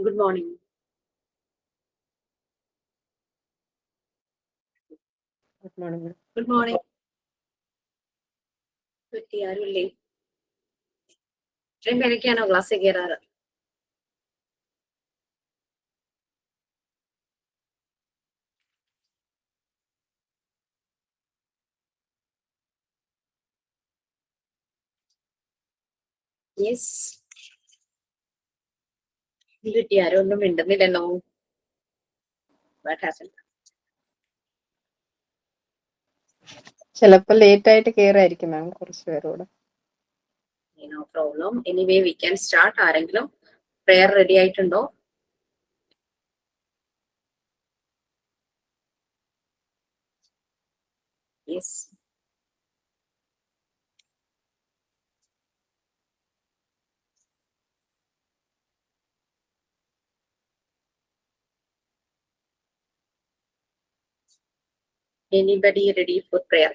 Good morning. Good morning. Good morning. ആരുമില്ലേ? ഇത്രയും പേരൊക്കെയാണോ ക്ലാസ്സിൽ കയറാറ്? യെസ്. ആരും ഒന്നും മിണ്ടുന്നില്ലല്ലോ. What happened? ചിലപ്പോ ലേറ്റ് ആയിട്ട് കയറായിരിക്കും മാം കുറച്ച് പേരോട്. No problem. Anyway, we can start. ആരെങ്കിലും prayer ready ആയിട്ടുണ്ടോ? Yes. Anybody ready for prayer?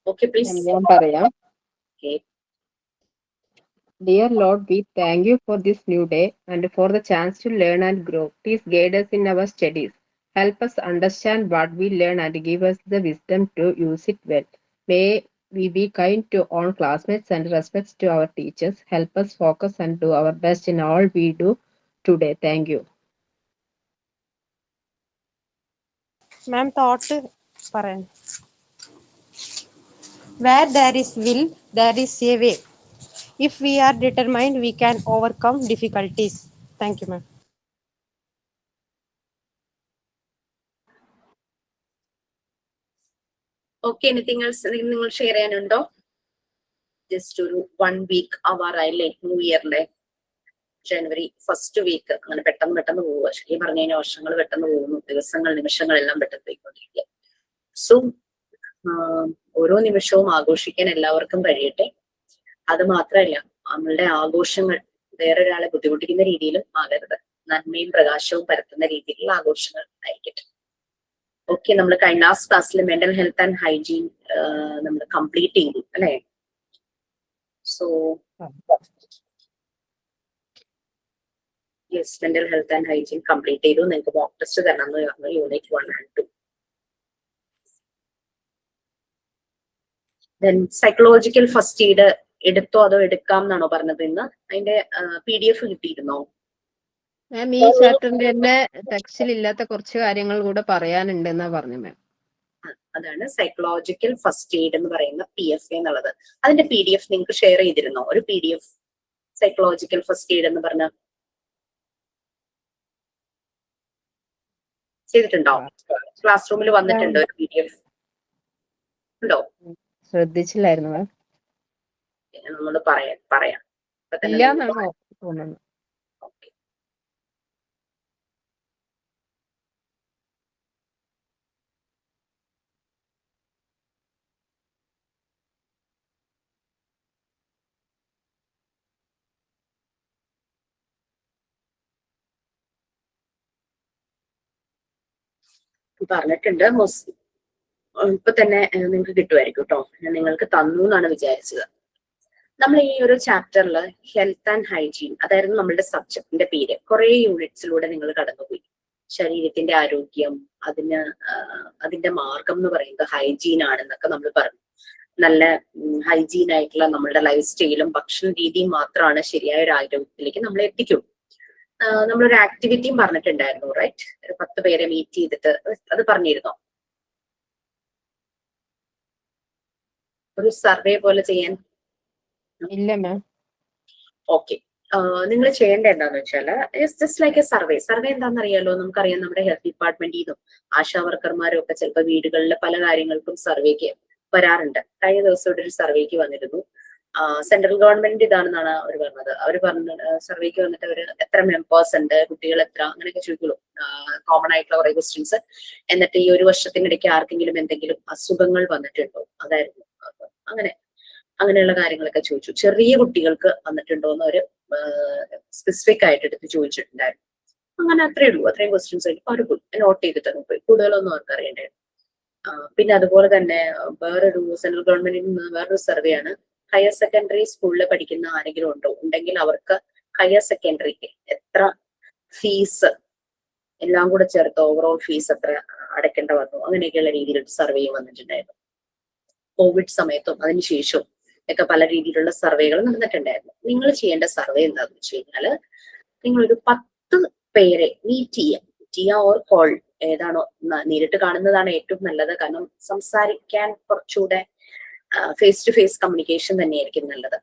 Okay, please. ഞാൻ പറയാം. Okay. Dear Lord, we thank you for this new day and for the chance to learn and grow. Please guide us in our studies. Help us understand what we learn and give us the wisdom to use it well. May we be kind to all classmates and respect to our teachers. Help us focus and do our best in all we do today. Thank you. Ma'am, thought പറയാൻ. Where there is will, there is a way. If we are determined, we can overcome difficulties. Thank you, ma'am. Okay, anything else നിങ്ങൾ share ചെയ്യാനുണ്ടോ? Just ഒരു 1 week ആവാറായില്ലേ new ഇയറിലെ? ജനുവരി first week അങ്ങനെ പെട്ടെന്ന് പോവുക. ശരിക്കും പറഞ്ഞു കഴിഞ്ഞാൽ വർഷങ്ങൾ പെട്ടെന്ന് പോകുന്നു, ദിവസങ്ങൾ നിമിഷങ്ങളെല്ലാം പെട്ടെന്ന് പോയിക്കൊണ്ടിരിക്കുക. സോ ഓരോ നിമിഷവും ആഘോഷിക്കാൻ എല്ലാവർക്കും കഴിയട്ടെ. അത് മാത്രമല്ല, നമ്മളുടെ ആഘോഷങ്ങൾ വേറൊരാളെ ബുദ്ധിമുട്ടിക്കുന്ന രീതിയിലും ആകരുത്. നന്മയും പ്രകാശവും പരത്തുന്ന രീതിയിലുള്ള ആഘോഷങ്ങൾ ആയിരിക്കട്ടെ. ഓക്കെ, നമ്മൾ കഴിഞ്ഞ ക്ലാസ്സിൽ മെന്റൽ ഹെൽത്ത് ആൻഡ് ഹൈജീൻ നമ്മൾ കംപ്ലീറ്റ് ചെയ്തു അല്ലെ? So yes, mental health and hygiene complete ചെയ്തു. നിങ്ങൾക്ക് മോക്ക് ടെസ്റ്റ് തരണം എന്ന് പറഞ്ഞു unit 1 and 2. Then psychological first aid എടുത്തോ അതോ എടുക്കാം എന്നാണോ പറഞ്ഞത്? ഇന്ന് അതിന്റെ PDF കിട്ടിയിരുന്നോ? മാം ഈ ചാപ്റ്ററിന്റെ തന്നെ ടെക്സ്റ്റിൽ ഇല്ലാത്ത കുറച്ച് കാര്യങ്ങൾ കൂടെ പറയാനുണ്ടെന്നാ പറഞ്ഞു മാം. അതാണ് സൈക്കോളജിക്കൽ ഫസ്റ്റ് എയ്ഡ് എന്ന് പറയുന്ന PFA എന്നുള്ളത്. അതിന്റെ PDF നിങ്ങൾക്ക് ഷെയർ ചെയ്തിരുന്നോ? ഒരു PDF സൈക്കോളജിക്കൽ ഫസ്റ്റ് എയ്ഡ് എന്ന് പറഞ്ഞ ചെയ്തിട്ടുണ്ടോ? ക്ലാസ് റൂമിൽ വന്നിട്ടുണ്ടോ ഒരു PDF? ഉണ്ടോ? ശ്രദ്ധിച്ചില്ലായിരുന്നു മാം. നമ്മൾ പറയാം. ഇല്ല എന്നാണോ തോന്നുന്നത്? പറഞ്ഞിട്ടുണ്ട്. ഇപ്പൊ തന്നെ നിങ്ങൾക്ക് കിട്ടുമായിരിക്കും കേട്ടോ. ഞാൻ നിങ്ങൾക്ക് തന്നു എന്നാണ് വിചാരിച്ചത്. നമ്മൾ ഈ ഒരു ചാപ്റ്ററിൽ ഹെൽത്ത് ആൻഡ് ഹൈജീൻ അതായിരുന്നു നമ്മളുടെ സബ്ജക്റ്റിന്റെ പേര്. കുറെ യൂണിറ്റ്സിലൂടെ നിങ്ങൾ കടന്നുപോയി. ശരീരത്തിന്റെ ആരോഗ്യം, അതിന്റെ മാർഗം എന്ന് പറയുന്നത് ഹൈജീൻ ആണെന്നൊക്കെ നമ്മൾ പറഞ്ഞു. നല്ല ഹൈജീൻ ആയിട്ടുള്ള നമ്മളുടെ ലൈഫ് സ്റ്റൈലും ഭക്ഷണ രീതിയും മാത്രമാണ് ശരിയായ ഒരു ആരോഗ്യത്തിലേക്ക് നമ്മളെ എത്തിക്കുള്ളൂ. നമ്മളൊരു ആക്ടിവിറ്റിയും പറഞ്ഞിട്ടുണ്ടായിരുന്നു, റൈറ്റ്? ഒരു 10 പേരെ മീറ്റ് ചെയ്തിട്ട് അത് പറഞ്ഞിരുന്നോ? ഒരു സർവേ പോലെ ചെയ്യാൻ. ഇല്ല മാം. ഓക്കെ, നിങ്ങൾ ചെയ്യേണ്ട എന്താന്ന് വെച്ചാല് just like A survey. Survey എന്താണെന്ന് അറിയാലോ? നമുക്കറിയാം, നമ്മുടെ ഹെൽത്ത് ഡിപ്പാർട്ട്മെന്റിൽ നിന്നും ആശാ വർക്കർമാരും ഒക്കെ ചിലപ്പോൾ വീടുകളിലെ പല കാര്യങ്ങൾക്കും സർവേക്ക് വരാറുണ്ട്. കഴിഞ്ഞ ദിവസം ഇവിടെ ഒരു സർവേക്ക് വന്നിരുന്നു. സെൻട്രൽ ഗവൺമെന്റ് ഇതാണെന്നാണ് അവർ പറഞ്ഞത്. അവർ പറഞ്ഞ സർവേക്ക് വന്നിട്ട് അവർ എത്ര മെമ്പേഴ്സ് ഉണ്ട്, കുട്ടികൾ എത്ര, അങ്ങനെയൊക്കെ ചോദിക്കുള്ളൂ. കോമൺ ആയിട്ടുള്ള കുറെ ക്വസ്റ്റ്യൻസ്. എന്നിട്ട് ഈ ഒരു വർഷത്തിനിടയ്ക്ക് ആർക്കെങ്കിലും എന്തെങ്കിലും അസുഖങ്ങൾ വന്നിട്ടുണ്ടോ, അതായിരുന്നു. അങ്ങനെയുള്ള കാര്യങ്ങളൊക്കെ ചോദിച്ചു. ചെറിയ കുട്ടികൾക്ക് വന്നിട്ടുണ്ടോ എന്ന് ഒരു സ്പെസിഫിക് ആയിട്ട് എടുത്ത് ചോദിച്ചിട്ടുണ്ടായിരുന്നു. അങ്ങനെ അത്രേ ഉള്ളൂ. അത്രയും ക്വസ്റ്റ്യൻസ് അവർ നോട്ട് ചെയ്തിട്ട് പോയി, കൂടുതലൊന്നും അവർക്ക് അറിയേണ്ടത്. പിന്നെ അതുപോലെ തന്നെ വേറൊരു സെൻട്രൽ ഗവൺമെന്റിൽ നിന്ന് വേറൊരു സർവേ ആണ്. ഹയർ സെക്കൻഡറി സ്കൂളിൽ പഠിക്കുന്ന ആരെങ്കിലും ഉണ്ടോ, ഉണ്ടെങ്കിൽ അവർക്ക് ഹയർ സെക്കൻഡറിക്ക് എത്ര ഫീസ് എല്ലാം കൂടെ ചേർത്ത് ഓവറോൾ ഫീസ് എത്ര അടയ്ക്കേണ്ട വന്നു, അങ്ങനെയൊക്കെയുള്ള രീതിയിൽ സർവേയും വന്നിട്ടുണ്ടായിരുന്നു. കോവിഡ് സമയത്തും അതിനുശേഷവും ഒക്കെ പല രീതിയിലുള്ള സർവേകൾ നടന്നിട്ടുണ്ടായിരുന്നു. നിങ്ങൾ ചെയ്യേണ്ട സർവേ എന്താണെന്ന് വെച്ച് കഴിഞ്ഞാല്, നിങ്ങളൊരു 10 പേരെ മീറ്റ് ചെയ്യാം ഓർ കോൾ, ഏതാണോ നേരിട്ട് കാണുന്നതാണ് ഏറ്റവും നല്ലത്. കാരണം സംസാരിക്കാൻ കുറച്ചുകൂടെ ഫേസ് ടു ഫേസ് കമ്മ്യൂണിക്കേഷൻ തന്നെയായിരിക്കും നല്ലത്.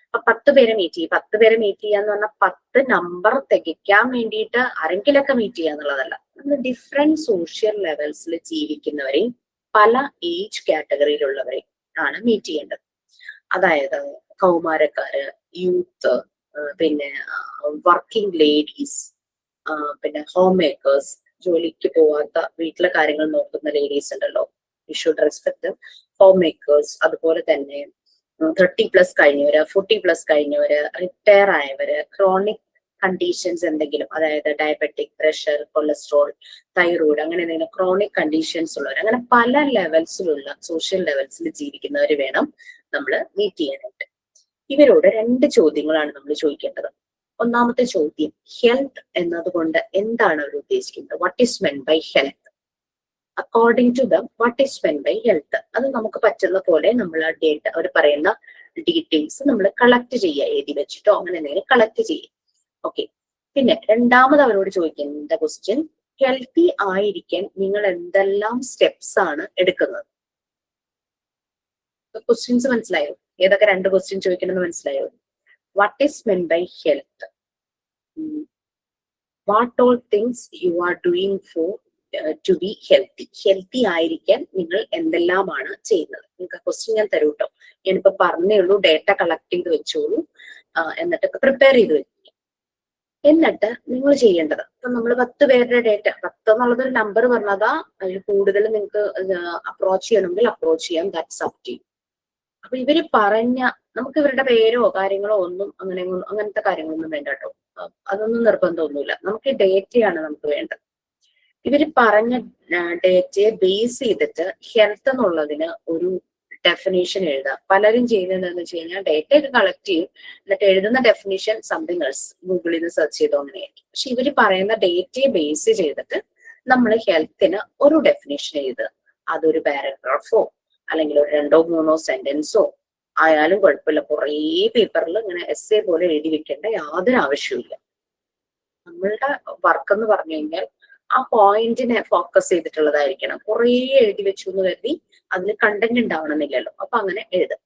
അപ്പൊ 10 പേരെ മീറ്റ് ചെയ്യും. 10 പേരെ മീറ്റ് ചെയ്യാന്ന് പറഞ്ഞാൽ 10 നമ്പർ തികയ്ക്കാൻ വേണ്ടിയിട്ട് ആരെങ്കിലൊക്കെ മീറ്റ് ചെയ്യാന്നുള്ളതല്ല. നമ്മൾ ഡിഫറെന്റ് സോഷ്യൽ ലെവൽസിൽ ജീവിക്കുന്നവരെയും പല ഏജ് കാറ്റഗറിയിലുള്ളവരെയും ആണ് മീറ്റ് ചെയ്യേണ്ടത്. അതായത് കൗമാരക്കാര്, യൂത്ത്, പിന്നെ വർക്കിംഗ് ലേഡീസ്, പിന്നെ ഹോം മേക്കേഴ്സ്, ജോലിക്ക് പോവാത്ത വീട്ടിലെ കാര്യങ്ങൾ നോക്കുന്ന ലേഡീസ് ഉണ്ടല്ലോ, you should respect home makers. അതുപോലെ തന്നെ 30+ കഴിഞ്ഞവര്, 40+ കഴിഞ്ഞവര്, റിട്ടയർ ആയവര്, ക്രോണിക് കണ്ടീഷൻസ് എന്തെങ്കിലും, അതായത് ഡയബറ്റിക്, പ്രഷർ, കൊളസ്ട്രോൾ, തൈറോയിഡ്, അങ്ങനെ എന്തെങ്കിലും ക്രോണിക് കണ്ടീഷൻസ് ഉള്ളവർ, അങ്ങനെ പല ലെവൽസിലുള്ള സോഷ്യൽ ലെവൽസിൽ ജീവിക്കുന്നവർ വേണം നമ്മൾ മീറ്റ് ചെയ്യാനായിട്ട്. ഇവരോട് 2 ചോദ്യങ്ങളാണ് നമ്മൾ ചോദിക്കേണ്ടത്. ഒന്നാമത്തെ ചോദ്യം, ഹെൽത്ത് എന്നതുകൊണ്ട് എന്താണ് അവർ ഉദ്ദേശിക്കുന്നത്? What is meant by health? According to them what is meant by health? അത് നമുക്ക് പറ്റുന്ന പോലെ നമ്മൾ ആ ഡേറ്റ, അവർ പറയുന്ന ഡീറ്റെയിൽസ് നമ്മൾ കളക്ട് ചെയ്യുക, എഴുതി വെച്ചിട്ടോ അങ്ങനെ എന്തെങ്കിലും കളക്ട് ചെയ്യുക. ഓക്കെ. പിന്നെ രണ്ടാമത് അവരോട് ചോദിക്കുന്ന ക്വസ്റ്റ്യൻ, ഹെൽത്തി ആയിരിക്കാൻ നിങ്ങൾ എന്തെല്ലാം സ്റ്റെപ്സ് ആണ് എടുക്കുന്നത്? ക്വസ്റ്റ്യൻസ് മനസ്സിലായോ? ഏതൊക്കെ 2 ക്വസ്റ്റ്യൻ ചോദിക്കണമെന്ന് മനസ്സിലായോ? What is meant by health? What all things you are doing for to be healthy? Healthy ആയിരിക്കാൻ നിങ്ങൾ എന്തെല്ലാമാണ് ചെയ്യുന്നത്? നിങ്ങൾക്ക് ക്വസ്റ്റ്യൻ ഞാൻ തരൂ കേട്ടോ. ഞാനിപ്പോ പറഞ്ഞേ ഉള്ളൂ, ഡേറ്റ കളക്ട് ചെയ്ത് വെച്ചോളൂ, എന്നിട്ട് പ്രിപ്പയർ ചെയ്ത് വെക്കും. എന്നിട്ട് നിങ്ങൾ ചെയ്യേണ്ടത്, ഇപ്പൊ നമ്മൾ 10 പേരുടെ ഡേറ്റ, 10 എന്നുള്ളതൊരു നമ്പർ പറഞ്ഞതാ, അതിൽ കൂടുതൽ നിങ്ങൾക്ക് അപ്രോച്ച് ചെയ്യണമെങ്കിൽ അപ്രോച്ച് ചെയ്യാം, ദാറ്റ്സ് അപ് ടു യു. അപ്പൊ ഇവര് പറഞ്ഞ, നമുക്ക് ഇവരുടെ പേരോ കാര്യങ്ങളോ ഒന്നും അങ്ങനത്തെ കാര്യങ്ങളൊന്നും വേണ്ട കേട്ടോ, അതൊന്നും നിർബന്ധമൊന്നുമില്ല. നമുക്ക് ഡേറ്റയാണ് നമുക്ക് വേണ്ടത്. ഇവര് പറഞ്ഞ ഡേറ്റയെ ബേസ് ചെയ്തിട്ട് ഹെൽത്ത് എന്നുള്ളതിന് ഒരു ഡെഫിനേഷൻ എഴുതാം. പലരും ചെയ്യുന്നത് എന്താണെന്ന് വെച്ച് കഴിഞ്ഞാൽ ഡേറ്റ ഒക്കെ കളക്ട് ചെയ്യും, എന്നിട്ട് എഴുതുന്ന ഡെഫിനേഷൻ സംതിങ് എൽസ്, ഗൂഗിളിൽ നിന്ന് സെർച്ച് ചെയ്തോ അങ്ങനെയായിരിക്കും. പക്ഷെ ഇവര് പറയുന്ന ഡേറ്റയെ ബേസ് ചെയ്തിട്ട് നമ്മൾ ഹെൽത്തിന് ഒരു ഡെഫിനേഷൻ എഴുതുക. അതൊരു പാരഗ്രാഫോ അല്ലെങ്കിൽ ഒരു 2-3 സെന്റൻസോ ആയാലും കുഴപ്പമില്ല. കുറേ പേപ്പറിൽ ഇങ്ങനെ എസ്സേ പോലെ എഴുതി വെക്കേണ്ട യാതൊരു ആവശ്യമില്ല. നമ്മളുടെ വർക്ക് എന്ന് പറഞ്ഞു കഴിഞ്ഞാൽ ആ പോയിന്റിനെ ഫോക്കസ് ചെയ്തിട്ടുള്ളതായിരിക്കണം. കുറേ എഴുതി വെച്ചു എന്ന് കരുതി അതിൽ കണ്ടന്റ് ഉണ്ടാവണമെന്നില്ലല്ലോ. അപ്പൊ അങ്ങനെ എഴുതും.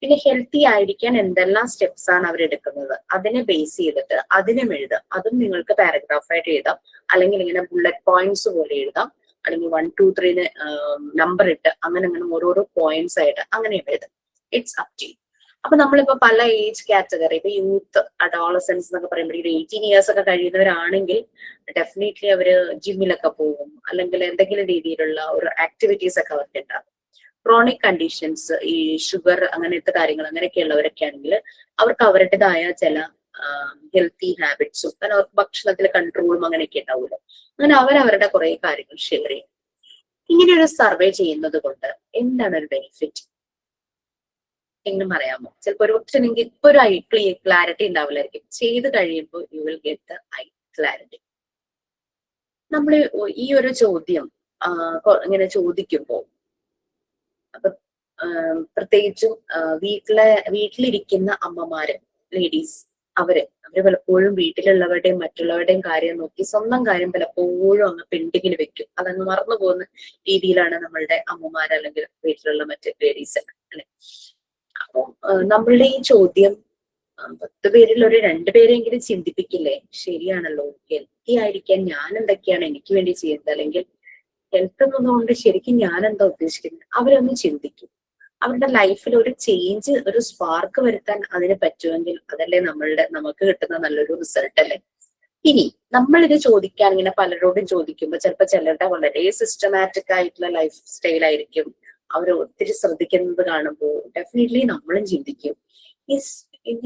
പിന്നെ ഹെൽത്തി ആയിരിക്കാൻ എന്തെല്ലാം സ്റ്റെപ്സ് ആണ് അവർ എടുക്കുന്നത്, അതിനെ ബേസ് ചെയ്തിട്ട് അതിനും എഴുതാം. അതും നിങ്ങൾക്ക് പാരഗ്രാഫായിട്ട് എഴുതാം, അല്ലെങ്കിൽ ഇങ്ങനെ ബുള്ളറ്റ് പോയിന്റ്സ് പോലെ എഴുതാം, അല്ലെങ്കിൽ 1, 2, 3 നമ്പർ ഇട്ട് അങ്ങനെ ഓരോരോ പോയിന്റ്സ് ആയിട്ട് അങ്ങനെ എഴുതാം. It's up to you. അപ്പൊ നമ്മളിപ്പോ പല ഏജ് കാറ്റഗറി, ഇപ്പൊ യൂത്ത്, അഡോളസൻസ് എന്നൊക്കെ പറയുമ്പോൾ 18 ഇയേഴ്സ് ഒക്കെ കഴിയുന്നവരാണെങ്കിൽ ഡെഫിനറ്റ്ലി അവര് ജിമ്മിലൊക്കെ പോകും, അല്ലെങ്കിൽ എന്തെങ്കിലും രീതിയിലുള്ള ഒരു ആക്ടിവിറ്റീസ് ഒക്കെ അവർക്ക് ഉണ്ടാകും. ക്രോണിക് കണ്ടീഷൻസ്, ഈ ഷുഗർ അങ്ങനത്തെ കാര്യങ്ങൾ അങ്ങനെയൊക്കെ ഉള്ളവരൊക്കെ ആണെങ്കിൽ അവർക്ക് അവരുടേതായ ചില ഹെൽത്തി ഹാബിറ്റ്സും, കാരണം അവർക്ക് ഭക്ഷണത്തിൽ കൺട്രോളും അങ്ങനെയൊക്കെ ഉണ്ടാവുമല്ലോ. അങ്ങനെ അവരവരുടെ കുറെ കാര്യങ്ങൾ ഷെയർ ചെയ്യും. ഇങ്ങനെ ഒരു സർവേ ചെയ്യുന്നത് കൊണ്ട് എന്താണ് ഒരു ബെനിഫിറ്റ് എന്നും പറയാമോ? ചിലപ്പോൾ ഒരു പക്ഷെ നിങ്ങൾക്ക് ഇപ്പൊ ഒരു ക്ലാരിറ്റി ഉണ്ടാവില്ലായിരിക്കും. ചെയ്ത് കഴിയുമ്പോൾ you will get the clarity. നമ്മൾ ഈ ഒരു ചോദ്യം ഇങ്ങനെ ചോദിക്കുമ്പോൾ, അപ്പൊ പ്രത്യേകിച്ചും വീട്ടിലിരിക്കുന്ന അമ്മമാര്, ലേഡീസ്, അവര് പലപ്പോഴും വീട്ടിലുള്ളവരുടെയും മറ്റുള്ളവരുടെയും കാര്യം നോക്കി സ്വന്തം കാര്യം പലപ്പോഴും അങ്ങ് പെൻഡിങ്ങിൽ വെക്കും. അതങ്ങ് മറന്നു പോകുന്ന രീതിയിലാണ് നമ്മളുടെ അമ്മമാർ അല്ലെങ്കിൽ വീട്ടിലുള്ള മറ്റ് ലേഡീസ് അല്ലെ. അപ്പൊ നമ്മളുടെ ഈ ചോദ്യം 10 പേരിൽ ഒരു 2 പേരെങ്കിലും ചിന്തിപ്പിക്കില്ലേ? ശരിയാണല്ലോ, ഹെൽത്തി ആയിരിക്കാൻ ഞാൻ എന്തൊക്കെയാണ് എനിക്ക് വേണ്ടി ചെയ്യുന്നത്, അല്ലെങ്കിൽ ഹെൽത്ത് എന്നതുകൊണ്ട് ശരിക്കും ഞാൻ എന്താ ഉദ്ദേശിക്കുന്നത്, അവരൊന്ന് ചിന്തിക്കും. അവരുടെ ലൈഫിൽ ഒരു ചേഞ്ച്, ഒരു സ്പാർക്ക് വരുത്താൻ അതിന് പറ്റുമെങ്കിൽ അതല്ലേ നമുക്ക് കിട്ടുന്ന നല്ലൊരു റിസൾട്ട് അല്ലേ. ഇനി നമ്മളിത് ചോദിക്കാൻ ഇങ്ങനെ പലരോടും ചോദിക്കുമ്പോൾ ചിലപ്പോൾ ചിലരുടെ വളരെ സിസ്റ്റമാറ്റിക് ആയിട്ടുള്ള ലൈഫ് സ്റ്റൈൽ ആയിരിക്കും, അവർ ഒത്തിരി ശ്രദ്ധിക്കുന്നത് കാണുമ്പോൾ ഡെഫിനറ്റ്ലി നമ്മളും ചിന്തിക്കും,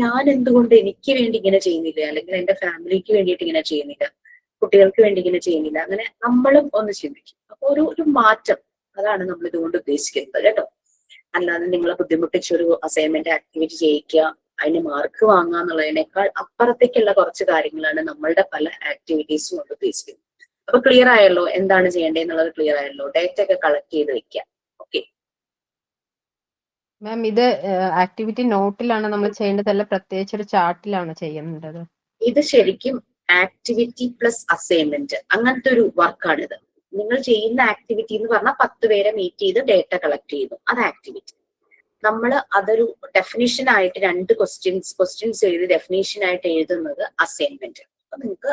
ഞാൻ എന്തുകൊണ്ട് എനിക്ക് വേണ്ടി ഇങ്ങനെ ചെയ്യുന്നില്ല, അല്ലെങ്കിൽ എന്റെ ഫാമിലിക്ക് വേണ്ടിയിട്ട് ഇങ്ങനെ ചെയ്യുന്നില്ല. കുട്ടികൾക്ക് വേണ്ടി ഇങ്ങനെ ചെയ്യുന്നില്ല. അങ്ങനെ നമ്മളും ഒന്ന് ചിന്തിക്കും. അപ്പൊ ഒരു മാറ്റം, അതാണ് നമ്മൾ ഇതുകൊണ്ട് ഉദ്ദേശിക്കുന്നത് കേട്ടോ. അല്ലാതെ നിങ്ങളെ ബുദ്ധിമുട്ടിച്ചൊരു അസൈൻമെന്റ് ആക്ടിവിറ്റി ചെയ്യിക്കുക, അതിന് മാർക്ക് വാങ്ങുക എന്നുള്ളതിനേക്കാൾ അപ്പുറത്തേക്കുള്ള കുറച്ച് കാര്യങ്ങളാണ് നമ്മളുടെ പല ആക്ടിവിറ്റീസും കൊണ്ട് ഉദ്ദേശിക്കുന്നത്. അപ്പൊ ക്ലിയർ ആയല്ലോ എന്താണ് ചെയ്യേണ്ടതെന്നുള്ളത്? ക്ലിയർ ആയല്ലോ? ഡേറ്റ ഒക്കെ കളക്ട് ചെയ്ത് വെക്കുക. ഓക്കെ മാം, ഇത് ആക്ടിവിറ്റി നോട്ടിലാണ് നമ്മൾ ചെയ്യേണ്ടത്, അല്ല പ്രത്യേകിച്ച് ഒരു ചാർട്ടിലാണ് ചെയ്യേണ്ടത്? ഇത് ശരിക്കും ആക്ടിവിറ്റി പ്ലസ് അസൈൻമെന്റ് അങ്ങനത്തെ ഒരു വർക്കാണിത്. നിങ്ങൾ ചെയ്യുന്ന ആക്ടിവിറ്റി എന്ന് പറഞ്ഞാൽ 10 പേരെ മീറ്റ് ചെയ്ത് ഡേറ്റ കളക്ട് ചെയ്യുന്നു, അത് ആക്ടിവിറ്റി. നമ്മൾ അതൊരു ഡെഫിനിഷൻ ആയിട്ട് 2 ക്വസ്റ്റ്യൻസ് എഴുതി ഡെഫിനേഷൻ ആയിട്ട് എഴുതുന്നത് അസൈൻമെന്റ്. അപ്പൊ നിങ്ങൾക്ക്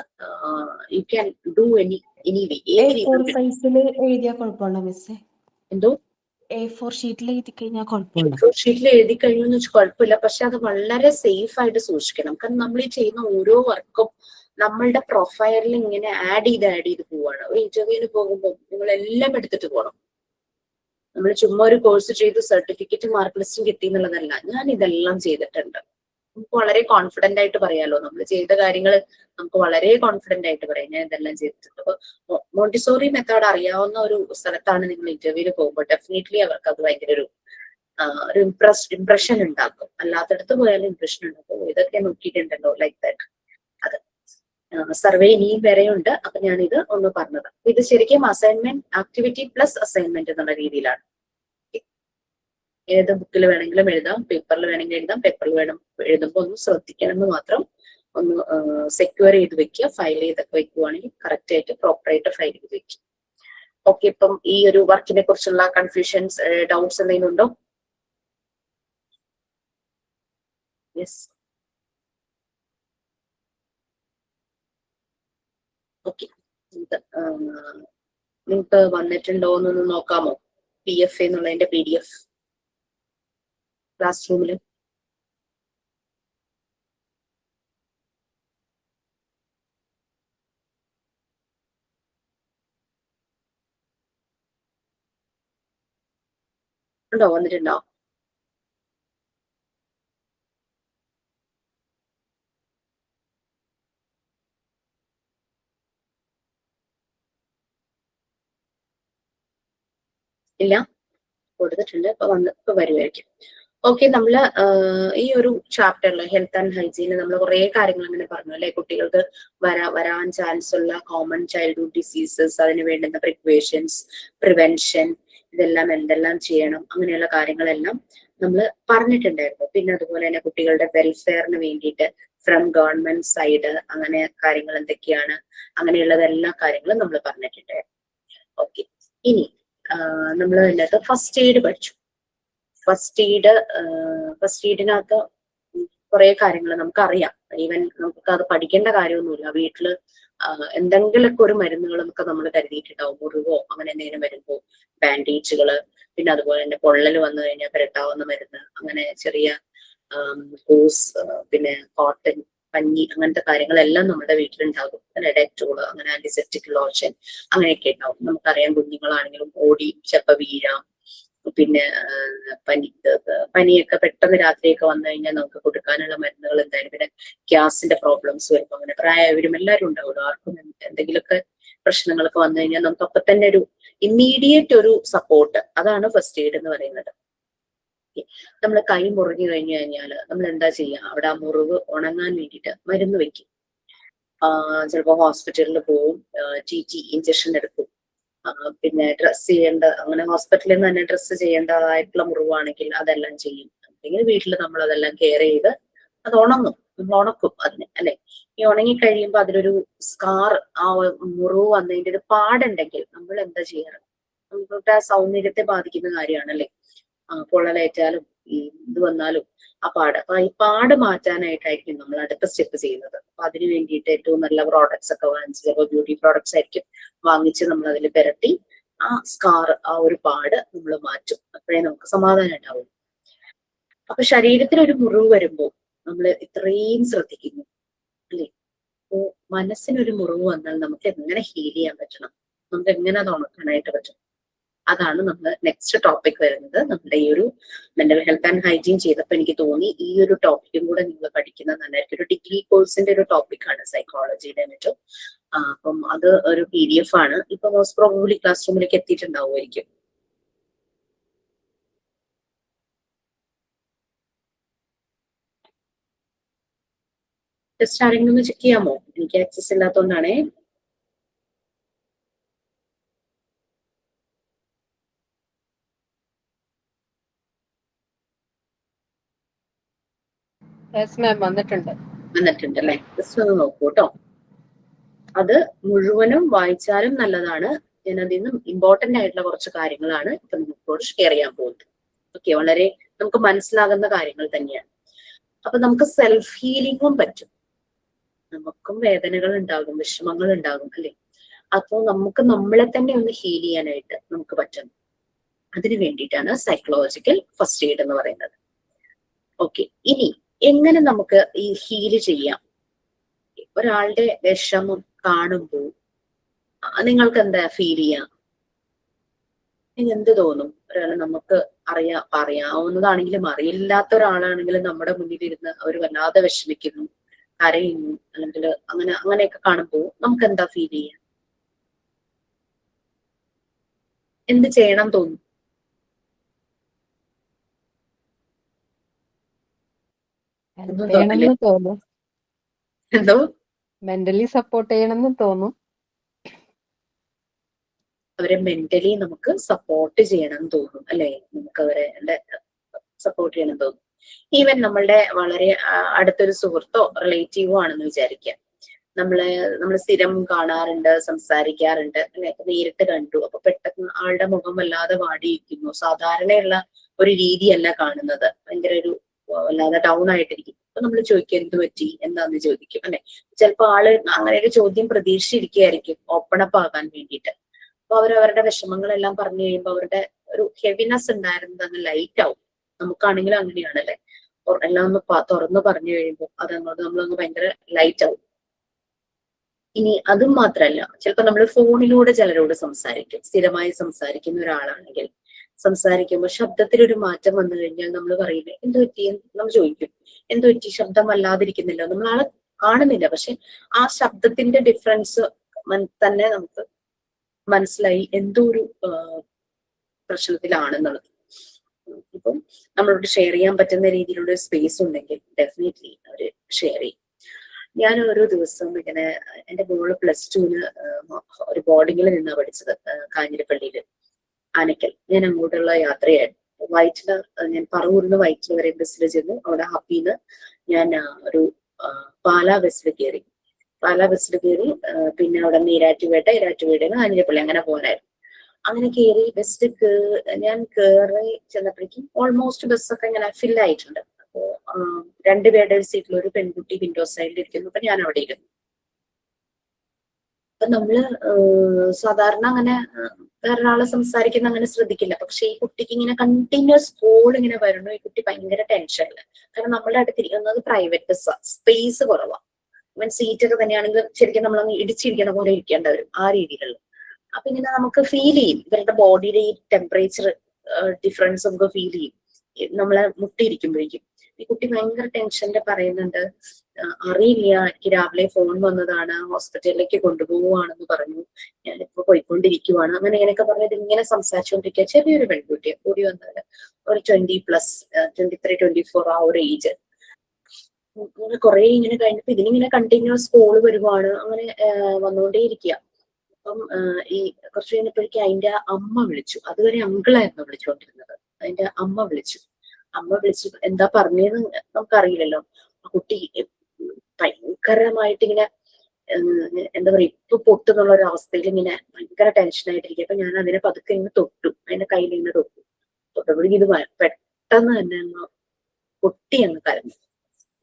you can do any way, ഏത് എഴുതിയാൽ കുഴപ്പമുണ്ടോ മിസ്സേ? എന്തോ A4 ഷീറ്റിൽ എഴുതി കഴിഞ്ഞാൽ കുഴപ്പമുണ്ടോ? A4 ഷീറ്റിൽ എഴുതി കഴിഞ്ഞു എന്ന് വെച്ചാൽ കുഴപ്പമില്ല, പക്ഷെ അത് വളരെ സേഫ് ആയിട്ട് സൂക്ഷിക്കണം. കാരണം നമ്മൾ ഈ ചെയ്യുന്ന ഓരോ വർക്കും നമ്മളുടെ പ്രൊഫൈലിൽ ഇങ്ങനെ ആഡ് ചെയ്ത് പോവാണ്. ഒരു ഇന്റർവ്യൂവിന് പോകുമ്പോൾ നിങ്ങൾ എല്ലാം എടുത്തിട്ട് പോകണം. നമ്മൾ ചുമ്മാ ഒരു കോഴ്സ് ചെയ്ത് സർട്ടിഫിക്കറ്റ് മാർക്ക് ലിസ്റ്റും കിട്ടി എന്നുള്ളതല്ല. ഞാൻ ഇതെല്ലാം ചെയ്തിട്ടുണ്ട്. നമുക്ക് വളരെ കോൺഫിഡന്റ് ആയിട്ട് പറയാലോ, നമ്മൾ ചെയ്ത കാര്യങ്ങൾ നമുക്ക് വളരെ കോൺഫിഡന്റ് ആയിട്ട് പറയാം, ഞാൻ ഇതെല്ലാം ചെയ്തിട്ടുണ്ട്. അപ്പൊ മോണ്ടിസോറി മെത്തേഡ് അറിയാവുന്ന ഒരു സ്ഥലത്താണ് നിങ്ങൾ ഇന്റർവ്യൂവിന് പോകുമ്പോൾ ഡെഫിനറ്റ്ലി അവർക്ക് അത് ഭയങ്കര ഒരു ഇംപ്രഷൻ ഉണ്ടാക്കും. അല്ലാത്തടത്ത് പോയാലും ഇംപ്രഷൻ ഉണ്ടാക്കും. ഇതൊക്കെ നോക്കിയിട്ടുണ്ടല്ലോ, ലൈക്ക് ദാറ്റ്. അത് സർവേ ഇനിയും വരെയുണ്ട്. അപ്പൊ ഞാൻ ഇത് ഒന്ന് പറഞ്ഞത്. ഇത് ശരിക്കും അസൈൻമെന്റ് ആക്ടിവിറ്റി പ്ലസ് അസൈൻമെന്റ് എന്നുള്ള രീതിയിലാണ്. ഏത് ബുക്കിൽ വേണമെങ്കിലും എഴുതാം, പേപ്പറിൽ വേണമെങ്കിൽ എഴുതാം. പേപ്പറിൽ എഴുതുമ്പോൾ ഒന്ന് ശ്രദ്ധിക്കണം എന്ന് മാത്രം. ഒന്ന് സെക്യൂർ ചെയ്ത് വെക്കുക, ഫയൽ ചെയ്തൊക്കെ വെക്കുവാണെങ്കിൽ കറക്റ്റ് ആയിട്ട് പ്രോപ്പർ ആയിട്ട് ഫയൽ ചെയ്ത് വെക്കുക. ഓക്കെ, ഇപ്പം ഈ ഒരു വർക്കിനെ കുറിച്ചുള്ള കൺഫ്യൂഷൻസ്, ഡൗട്ട്സ് എന്തെങ്കിലും ഉണ്ടോ? Yes, okay. നിങ്ങൾക്ക് വന്നിട്ടുണ്ടോ എന്നൊന്ന് നോക്കാമോ? PF എന്നുള്ളതിന്റെ PDF ക്ലാസ് റൂമില് ഉണ്ടോ? വന്നിട്ടുണ്ടോ? ഇല്ല, കൊടുത്തിട്ടുണ്ട്. ഇപ്പൊ വരുമായിരിക്കും. ഓക്കെ, നമ്മള് ഈ ഒരു ചാപ്റ്ററിൽ ഹെൽത്ത് ആൻഡ് ഹൈജീന് നമ്മൾ കുറെ കാര്യങ്ങൾ അങ്ങനെ പറഞ്ഞു അല്ലെ. കുട്ടികൾക്ക് വരാൻ ചാൻസ് ഉള്ള കോമൺ ചൈൽഡ്ഹുഡ് ഡിസീസസ്, അതിന് വേണ്ടുന്ന പ്രിക്വേഷൻസ്, പ്രിവെൻഷൻ, ഇതെല്ലാം എന്തെല്ലാം ചെയ്യണം, അങ്ങനെയുള്ള കാര്യങ്ങളെല്ലാം നമ്മൾ പറഞ്ഞിട്ടുണ്ടായിരുന്നു. പിന്നെ അതുപോലെ തന്നെ കുട്ടികളുടെ വെൽഫെയറിന് വേണ്ടിയിട്ട് ഫ്രം ഗവൺമെന്റ് സൈഡ് അങ്ങനെ കാര്യങ്ങൾ എന്തൊക്കെയാണ്, അങ്ങനെയുള്ളതെല്ലാ കാര്യങ്ങളും നമ്മൾ പറഞ്ഞിട്ടുണ്ടായിരുന്നു. ഓക്കെ, ഇനി നമ്മൾ ഇതിനകത്ത് ഫസ്റ്റ് എയ്ഡ് പഠിച്ചു. ഫസ്റ്റ് എയ്ഡിനകത്ത് കുറെ കാര്യങ്ങൾ നമുക്കറിയാം. ഈവൻ നമുക്ക് അത് പഠിക്കേണ്ട കാര്യമൊന്നുമില്ല. വീട്ടില് എന്തെങ്കിലുമൊക്കെ ഒരു മരുന്നുകളൊക്കെ നമ്മൾ കരുതിയിട്ടുണ്ടാവും. മുറിവോ അങ്ങനെ എന്തെങ്കിലും വരുമ്പോ ബാൻഡേജുകള്, പിന്നെ അതുപോലെ തന്നെ പൊള്ളൽ വന്നു കഴിഞ്ഞാൽ പുരട്ടാവുന്ന മരുന്ന്, അങ്ങനെ ചെറിയ ഹോസ്, പിന്നെ കോട്ടൺ, പഞ്ഞി, അങ്ങനത്തെ കാര്യങ്ങളെല്ലാം നമ്മുടെ വീട്ടിലുണ്ടാകും. പിന്നെ ഡെറ്റോള്, അങ്ങനെ ആന്റിസെപ്റ്റിക് ലോഷൻ, അങ്ങനെയൊക്കെ ഉണ്ടാവും. നമുക്കറിയാം കുഞ്ഞുങ്ങളാണെങ്കിലും ഓടി ചിലപ്പോൾ വീഴാം. പിന്നെ പനിയൊക്കെ പെട്ടെന്ന് രാത്രിയൊക്കെ വന്നു കഴിഞ്ഞാൽ നമുക്ക് കൊടുക്കാനുള്ള മരുന്നുകൾ എന്തായാലും. പിന്നെ ഗ്യാസിന്റെ പ്രോബ്ലംസ് വരുമ്പോൾ അങ്ങനെ പ്രായവരും എല്ലാവരും ഉണ്ടാവുമല്ലോ. ആർക്കും എന്തെങ്കിലുമൊക്കെ പ്രശ്നങ്ങളൊക്കെ വന്നു കഴിഞ്ഞാൽ നമുക്ക് അപ്പൊ തന്നെ ഒരു ഇമ്മീഡിയറ്റ് ഒരു സപ്പോർട്ട്, അതാണ് ഫസ്റ്റ് എയ്ഡ് എന്ന് പറയുന്നത്. നമ്മൾ കൈ മുറിഞ്ഞു കഴിഞ്ഞു കഴിഞ്ഞാല് നമ്മൾ എന്താ ചെയ്യുക? അവിടെ ആ മുറിവ് ഉണങ്ങാൻ വേണ്ടിയിട്ട് മരുന്ന് വെക്കും. ചിലപ്പോൾ ഹോസ്പിറ്റലിൽ പോവും, TT ഇഞ്ചക്ഷൻ എടുക്കും. പിന്നെ ഡ്രസ് ചെയ്യേണ്ട, അങ്ങനെ ഹോസ്പിറ്റലിൽ നിന്ന് തന്നെ ഡ്രസ്സ് ചെയ്യേണ്ടതായിട്ടുള്ള മുറിവാണെങ്കിൽ അതെല്ലാം ചെയ്യും. അല്ലെങ്കിൽ വീട്ടിൽ നമ്മൾ അതെല്ലാം കെയർ ചെയ്ത് അത് ഉണങ്ങും, നമ്മൾ ഉണക്കും അതിന് അല്ലെ. ഈ ഉണങ്ങി കഴിയുമ്പോൾ അതിലൊരു സ്കാർ, ആ മുറിവ് വന്നതിന്റെ ഒരു പാടുണ്ടെങ്കിൽ നമ്മൾ എന്താ ചെയ്യാറ്? നമ്മുടെ സൗന്ദര്യത്തെ ബാധിക്കുന്ന കാര്യമാണല്ലേ. പൊള്ളലേറ്റാലും ഇത് വന്നാലും ആ പാട്, അപ്പൊ ഈ പാട് മാറ്റാനായിട്ടായിരിക്കും നമ്മൾ അടുത്ത സ്റ്റെപ്പ് ചെയ്യുന്നത്. അപ്പൊ അതിന് വേണ്ടിയിട്ട് ഏറ്റവും നല്ല പ്രോഡക്ട്സ് ഒക്കെ വാങ്ങിച്ച്, ചിലപ്പോൾ ബ്യൂട്ടി പ്രോഡക്ട്സ് ആയിരിക്കും വാങ്ങിച്ച് നമ്മൾ അതിൽ പുരട്ടി ആ സ്കാർ, ആ ഒരു പാട് നമ്മൾ മാറ്റും. അപ്പോഴേ നമുക്ക് സമാധാനം ഉണ്ടാവും. അപ്പൊ ശരീരത്തിൽ ഒരു മുറിവ് വരുമ്പോൾ നമ്മൾ ഇത്രയും ശ്രദ്ധിക്കുന്നു അല്ലെ. അപ്പോ മനസ്സിനൊരു മുറിവ് വന്നാൽ നമുക്ക് എങ്ങനെ ഹീൽ ചെയ്യാൻ പറ്റണം, നമുക്ക് എങ്ങനെ അത് ഉണക്കാനായിട്ട് പറ്റും? അതാണ് നമ്മൾ നെക്സ്റ്റ് ടോപ്പിക് വരുന്നത്. നമ്മുടെ ഈ ഒരു മെന്റൽ ഹെൽത്ത് ആൻഡ് ഹൈജീൻ ചെയ്തപ്പോൾ എനിക്ക് തോന്നി ഈ ഒരു ടോപ്പിക്കും കൂടെ നിങ്ങൾ പഠിക്കുന്നത് നന്നായിരിക്കും. ഒരു ഡിഗ്രി കോഴ്സിന്റെ ഒരു ടോപ്പിക്കാണ് സൈക്കോളജിയുടെ മറ്റും. അപ്പം അത് ഒരു PDF ആണ്. ഇപ്പൊ മോസ്റ്റ് പ്രോബബ്ലി ക്ലാസ് റൂമിലേക്ക് എത്തിയിട്ടുണ്ടാവുമായിരിക്കും. ജസ്റ്റ് ആരെങ്കിലും ഒന്ന് ചെക്ക് ചെയ്യാമോ? എനിക്ക് ആക്സസ് ഇല്ലാത്തതുകൊണ്ടാണേ. യെസ് മാം, വന്നിട്ടുണ്ട്. വന്നിട്ടുണ്ടല്ലേ? ജസ്റ്റ് ഒന്ന് നോക്കൂ കേട്ടോ. അത് മുഴുവനും വായിച്ചാലും നല്ലതാണ്. ഞാൻ അതിൽ നിന്നും ഇമ്പോർട്ടന്റ് ആയിട്ടുള്ള കുറച്ച് കാര്യങ്ങളാണ് ഇപ്പൊ നിങ്ങളോട് ഷെയർ ചെയ്യാൻ പോകുന്നത്. ഓക്കെ, വളരെ നമുക്ക് മനസ്സിലാകുന്ന കാര്യങ്ങൾ തന്നെയാണ്. അപ്പൊ നമുക്ക് സെൽഫ് ഹീലിംഗും പറ്റും. നമുക്കും വേദനകൾ ഉണ്ടാകും, വിഷമങ്ങൾ ഉണ്ടാകും, അല്ലെ? അപ്പോൾ നമുക്ക് നമ്മളെ തന്നെ ഒന്ന് ഹീൽ ചെയ്യാനായിട്ട് നമുക്ക് പറ്റും. അതിനു വേണ്ടിയിട്ടാണ് സൈക്കോളജിക്കൽ ഫസ്റ്റ് എയ്ഡ് എന്ന് പറയുന്നത്. ഓക്കെ, ഇനി എങ്ങനെ നമുക്ക് ഈ ഹീല് ചെയ്യാം? ഒരാളുടെ വിഷമം കാണുമ്പോൾ നിങ്ങൾക്ക് എന്താ ഫീൽ ചെയ്യാം? എന്ത് തോന്നും? ഒരാൾ നമുക്ക് അറിയാവുന്നതാണെങ്കിലും അറിയില്ലാത്ത ഒരാളാണെങ്കിലും നമ്മുടെ മുന്നിലിരുന്ന് അവർ വല്ലാതെ വിഷമിക്കുന്നു, കരയുന്നു, അല്ലെങ്കിൽ അങ്ങനെയൊക്കെ കാണുമ്പോൾ നമുക്ക് എന്താ ഫീൽ ചെയ്യാം? എന്ത് ചെയ്യണം തോന്നും? തോന്നും. എന്തോ മെന്റലി സപ്പോർട്ട് ചെയ്യണമെന്ന് തോന്നും. അവരെ മെന്റലി നമുക്ക് സപ്പോർട്ട് ചെയ്യണം തോന്നും, അല്ലെ? നമുക്ക് അവരെ സപ്പോർട്ട് ചെയ്യണം തോന്നും. ഈവൻ നമ്മളുടെ വളരെ അടുത്തൊരു സുഹൃത്തോ റിലേറ്റീവോ ആണെന്ന് വിചാരിക്കാം. നമ്മൾ സ്ഥിരം കാണാറുണ്ട്, സംസാരിക്കാറുണ്ട്, അല്ലെ? നേരിട്ട് കണ്ടു. അപ്പൊ പെട്ടെന്ന് ആളുടെ മുഖം വല്ലാതെ വാടിയിരിക്കുന്നു. സാധാരണയുള്ള ഒരു രീതിയല്ല കാണുന്നത്. ഭയങ്കര ഒരു വല്ലാതെ ഡൗൺ ആയിട്ടിരിക്കും. അപ്പൊ നമ്മൾ ചോദിക്കും എന്ത് പറ്റി, എന്താന്ന് ചോദിക്കും, അല്ലെ? ചിലപ്പോ ആള് അങ്ങനെ ഒരു ചോദ്യം പ്രതീക്ഷിച്ചിരിക്കുകയായിരിക്കും ഓപ്പൺ അപ്പ് ആകാൻ വേണ്ടിയിട്ട്. അപ്പൊ അവരവരുടെ വിഷമങ്ങളെല്ലാം പറഞ്ഞു കഴിയുമ്പോൾ അവരുടെ ഒരു ഹെവിനെസ് ഉണ്ടായിരുന്നത് അങ്ങ് ലൈറ്റ് ആവും. നമുക്കാണെങ്കിലും അങ്ങനെയാണല്ലേ, എല്ലാം ഒന്ന് തുറന്നു പറഞ്ഞു കഴിയുമ്പോൾ അതങ്ങോട്ട് നമ്മളങ്ങ് ഭയങ്കര ലൈറ്റ് ആവും. ഇനി അതും മാത്രല്ല, ചിലപ്പോ നമ്മൾ ഫോണിലൂടെ ചിലരോട് സംസാരിക്കും. സ്ഥിരമായി സംസാരിക്കുന്ന ഒരാളാണെങ്കിൽ സംസാരിക്കുമ്പോൾ ശബ്ദത്തിലൊരു മാറ്റം വന്നു കഴിഞ്ഞാൽ നമ്മൾ പറയില്ലേ എന്ത് പറ്റി, നമ്മൾ ചോദിക്കും എന്ത് പറ്റി, ശബ്ദം വല്ലാതിരിക്കുന്നില്ല. നമ്മൾ ആളെ കാണുന്നില്ല, പക്ഷെ ആ ശബ്ദത്തിന്റെ ഡിഫറൻസ് തന്നെ നമുക്ക് മനസ്സിലായി എന്തോ ഒരു പ്രശ്നത്തിലാണെന്നുള്ളത്. ഇപ്പം നമ്മളോട് ഷെയർ ചെയ്യാൻ പറ്റുന്ന രീതിയിലുള്ള സ്പേസ് ഉണ്ടെങ്കിൽ ഡെഫിനറ്റ്ലി അവര് ഷെയർ ചെയ്യും. ഞാൻ ഓരോ ദിവസവും ഇങ്ങനെ, എന്റെ മോള് +2 ഒരു ബോർഡിങ്ങിൽ നിന്നാണ് പഠിച്ചത്, കാഞ്ഞിരപ്പള്ളിയില് ആനക്കൽ. ഞാൻ അങ്ങോട്ടുള്ള യാത്രയായിരുന്നു. വൈറ്റില, ഞാൻ പറവൂരിന്ന് വൈറ്റില വരെ ബസ്സിൽ ചെന്നു. അവിടെ ഹാപ്പിന്ന് ഞാൻ ഒരു പാലാ ബസ്സിൽ കയറി. പിന്നെ അവിടെ നിന്ന് ഇരാറ്റുപേട്ട കാഞ്ഞിരപ്പള്ളി അങ്ങനെ പോകാനായിരുന്നു. അങ്ങനെ കയറി ബസ്സിൽ ഞാൻ കയറി ചെന്നപ്പോഴേക്കും ഓൾമോസ്റ്റ് ബസ്സൊക്കെ ഇങ്ങനെ ഫിൽ ആയിട്ടുണ്ട്. അപ്പോ 2 പേരുടെ സീറ്റിൽ ഒരു പെൺകുട്ടി വിൻഡോ സൈഡിൽ ഇരിക്കുന്നു. അപ്പൊ ഞാൻ അവിടെ ഇരുന്നു. അപ്പൊ നമ്മള് സാധാരണ അങ്ങനെ വേറൊരാളെ സംസാരിക്കുന്ന അങ്ങനെ ശ്രദ്ധിക്കില്ല. പക്ഷെ ഈ കുട്ടിക്ക് ഇങ്ങനെ കണ്ടിന്യൂസ് കോൾ ഇങ്ങനെ വരുന്നു. ഈ കുട്ടി ഭയങ്കര ടെൻഷനില്ല. കാരണം നമ്മളുടെ അടുത്തിരിക്കുന്നത് പ്രൈവറ്റ് ബസ്സാ, സ്പേസ് കുറവാ. ഇവൻ സീറ്റൊക്കെ തന്നെയാണെങ്കിൽ ശരിക്കും നമ്മളങ്ങ് ഇടിച്ചിരിക്കണ പോലെ ഇരിക്കേണ്ട വരും, ആ രീതിയിലുള്ള. അപ്പൊ ഇങ്ങനെ നമുക്ക് ഫീൽ ചെയ്യും, ഇവരുടെ ബോഡിയുടെ ഈ ടെമ്പറേച്ചർ ഡിഫറൻസ് നമുക്ക് ഫീൽ ചെയ്യും നമ്മളെ മുട്ടിയിരിക്കുമ്പോഴേക്കും. ഈ കുട്ടി ഭയങ്കര ടെൻഷന്റെ പറയുന്നുണ്ട്, അറിയില്ല, എനിക്ക് രാവിലെ ഫോൺ വന്നതാണ്, ഹോസ്പിറ്റലിലേക്ക് കൊണ്ടുപോവുകയാണെന്ന് പറഞ്ഞു, ഞാനിപ്പോ പോയിക്കൊണ്ടിരിക്കുവാണ്, അങ്ങനെ ഇങ്ങനെയൊക്കെ പറഞ്ഞിട്ട് ഇങ്ങനെ സംസാരിച്ചുകൊണ്ടിരിക്കുക. ചെറിയൊരു പെൺകുട്ടിയെ കൂടി വന്നത് ഒരു 20+, 23, 24 ആ ഒരു ഏജ്. അങ്ങനെ കുറെ ഇങ്ങനെ കഴിഞ്ഞപ്പോ ഇതിനിങ്ങനെ കണ്ടിന്യൂസ് കോള് വരുവാണ്, അങ്ങനെ വന്നുകൊണ്ടേയിരിക്കുക. അപ്പം ഈ കുറച്ച് കഴിഞ്ഞപ്പോഴേക്കും അതിന്റെ അമ്മ വിളിച്ചു. അതുവരെ അങ്കിളായിരുന്നു വിളിച്ചുകൊണ്ടിരുന്നത്. അതിന്റെ അമ്മ വിളിച്ചു എന്താ പറഞ്ഞതെന്ന് നമുക്കറിയില്ലല്ലോ. ആ കുട്ടി ഭയങ്കരമായിട്ട് ഇങ്ങനെ എന്താ പറയാ, ഇപ്പൊ പൊട്ടുന്നുള്ള ഒരു അവസ്ഥയിൽ ഇങ്ങനെ ഭയങ്കര ടെൻഷനായിട്ടിരിക്കും. അപ്പൊ ഞാൻ അതിനെ പതുക്കെ ഇങ്ങനെ തൊട്ടു, അതിന്റെ കയ്യിൽ ഇങ്ങനെ തൊട്ടപ്പോഴേക്കും ഇത് പെട്ടെന്ന് തന്നെ അങ്ങ് പൊട്ടി അങ്ങ് കരഞ്ഞു.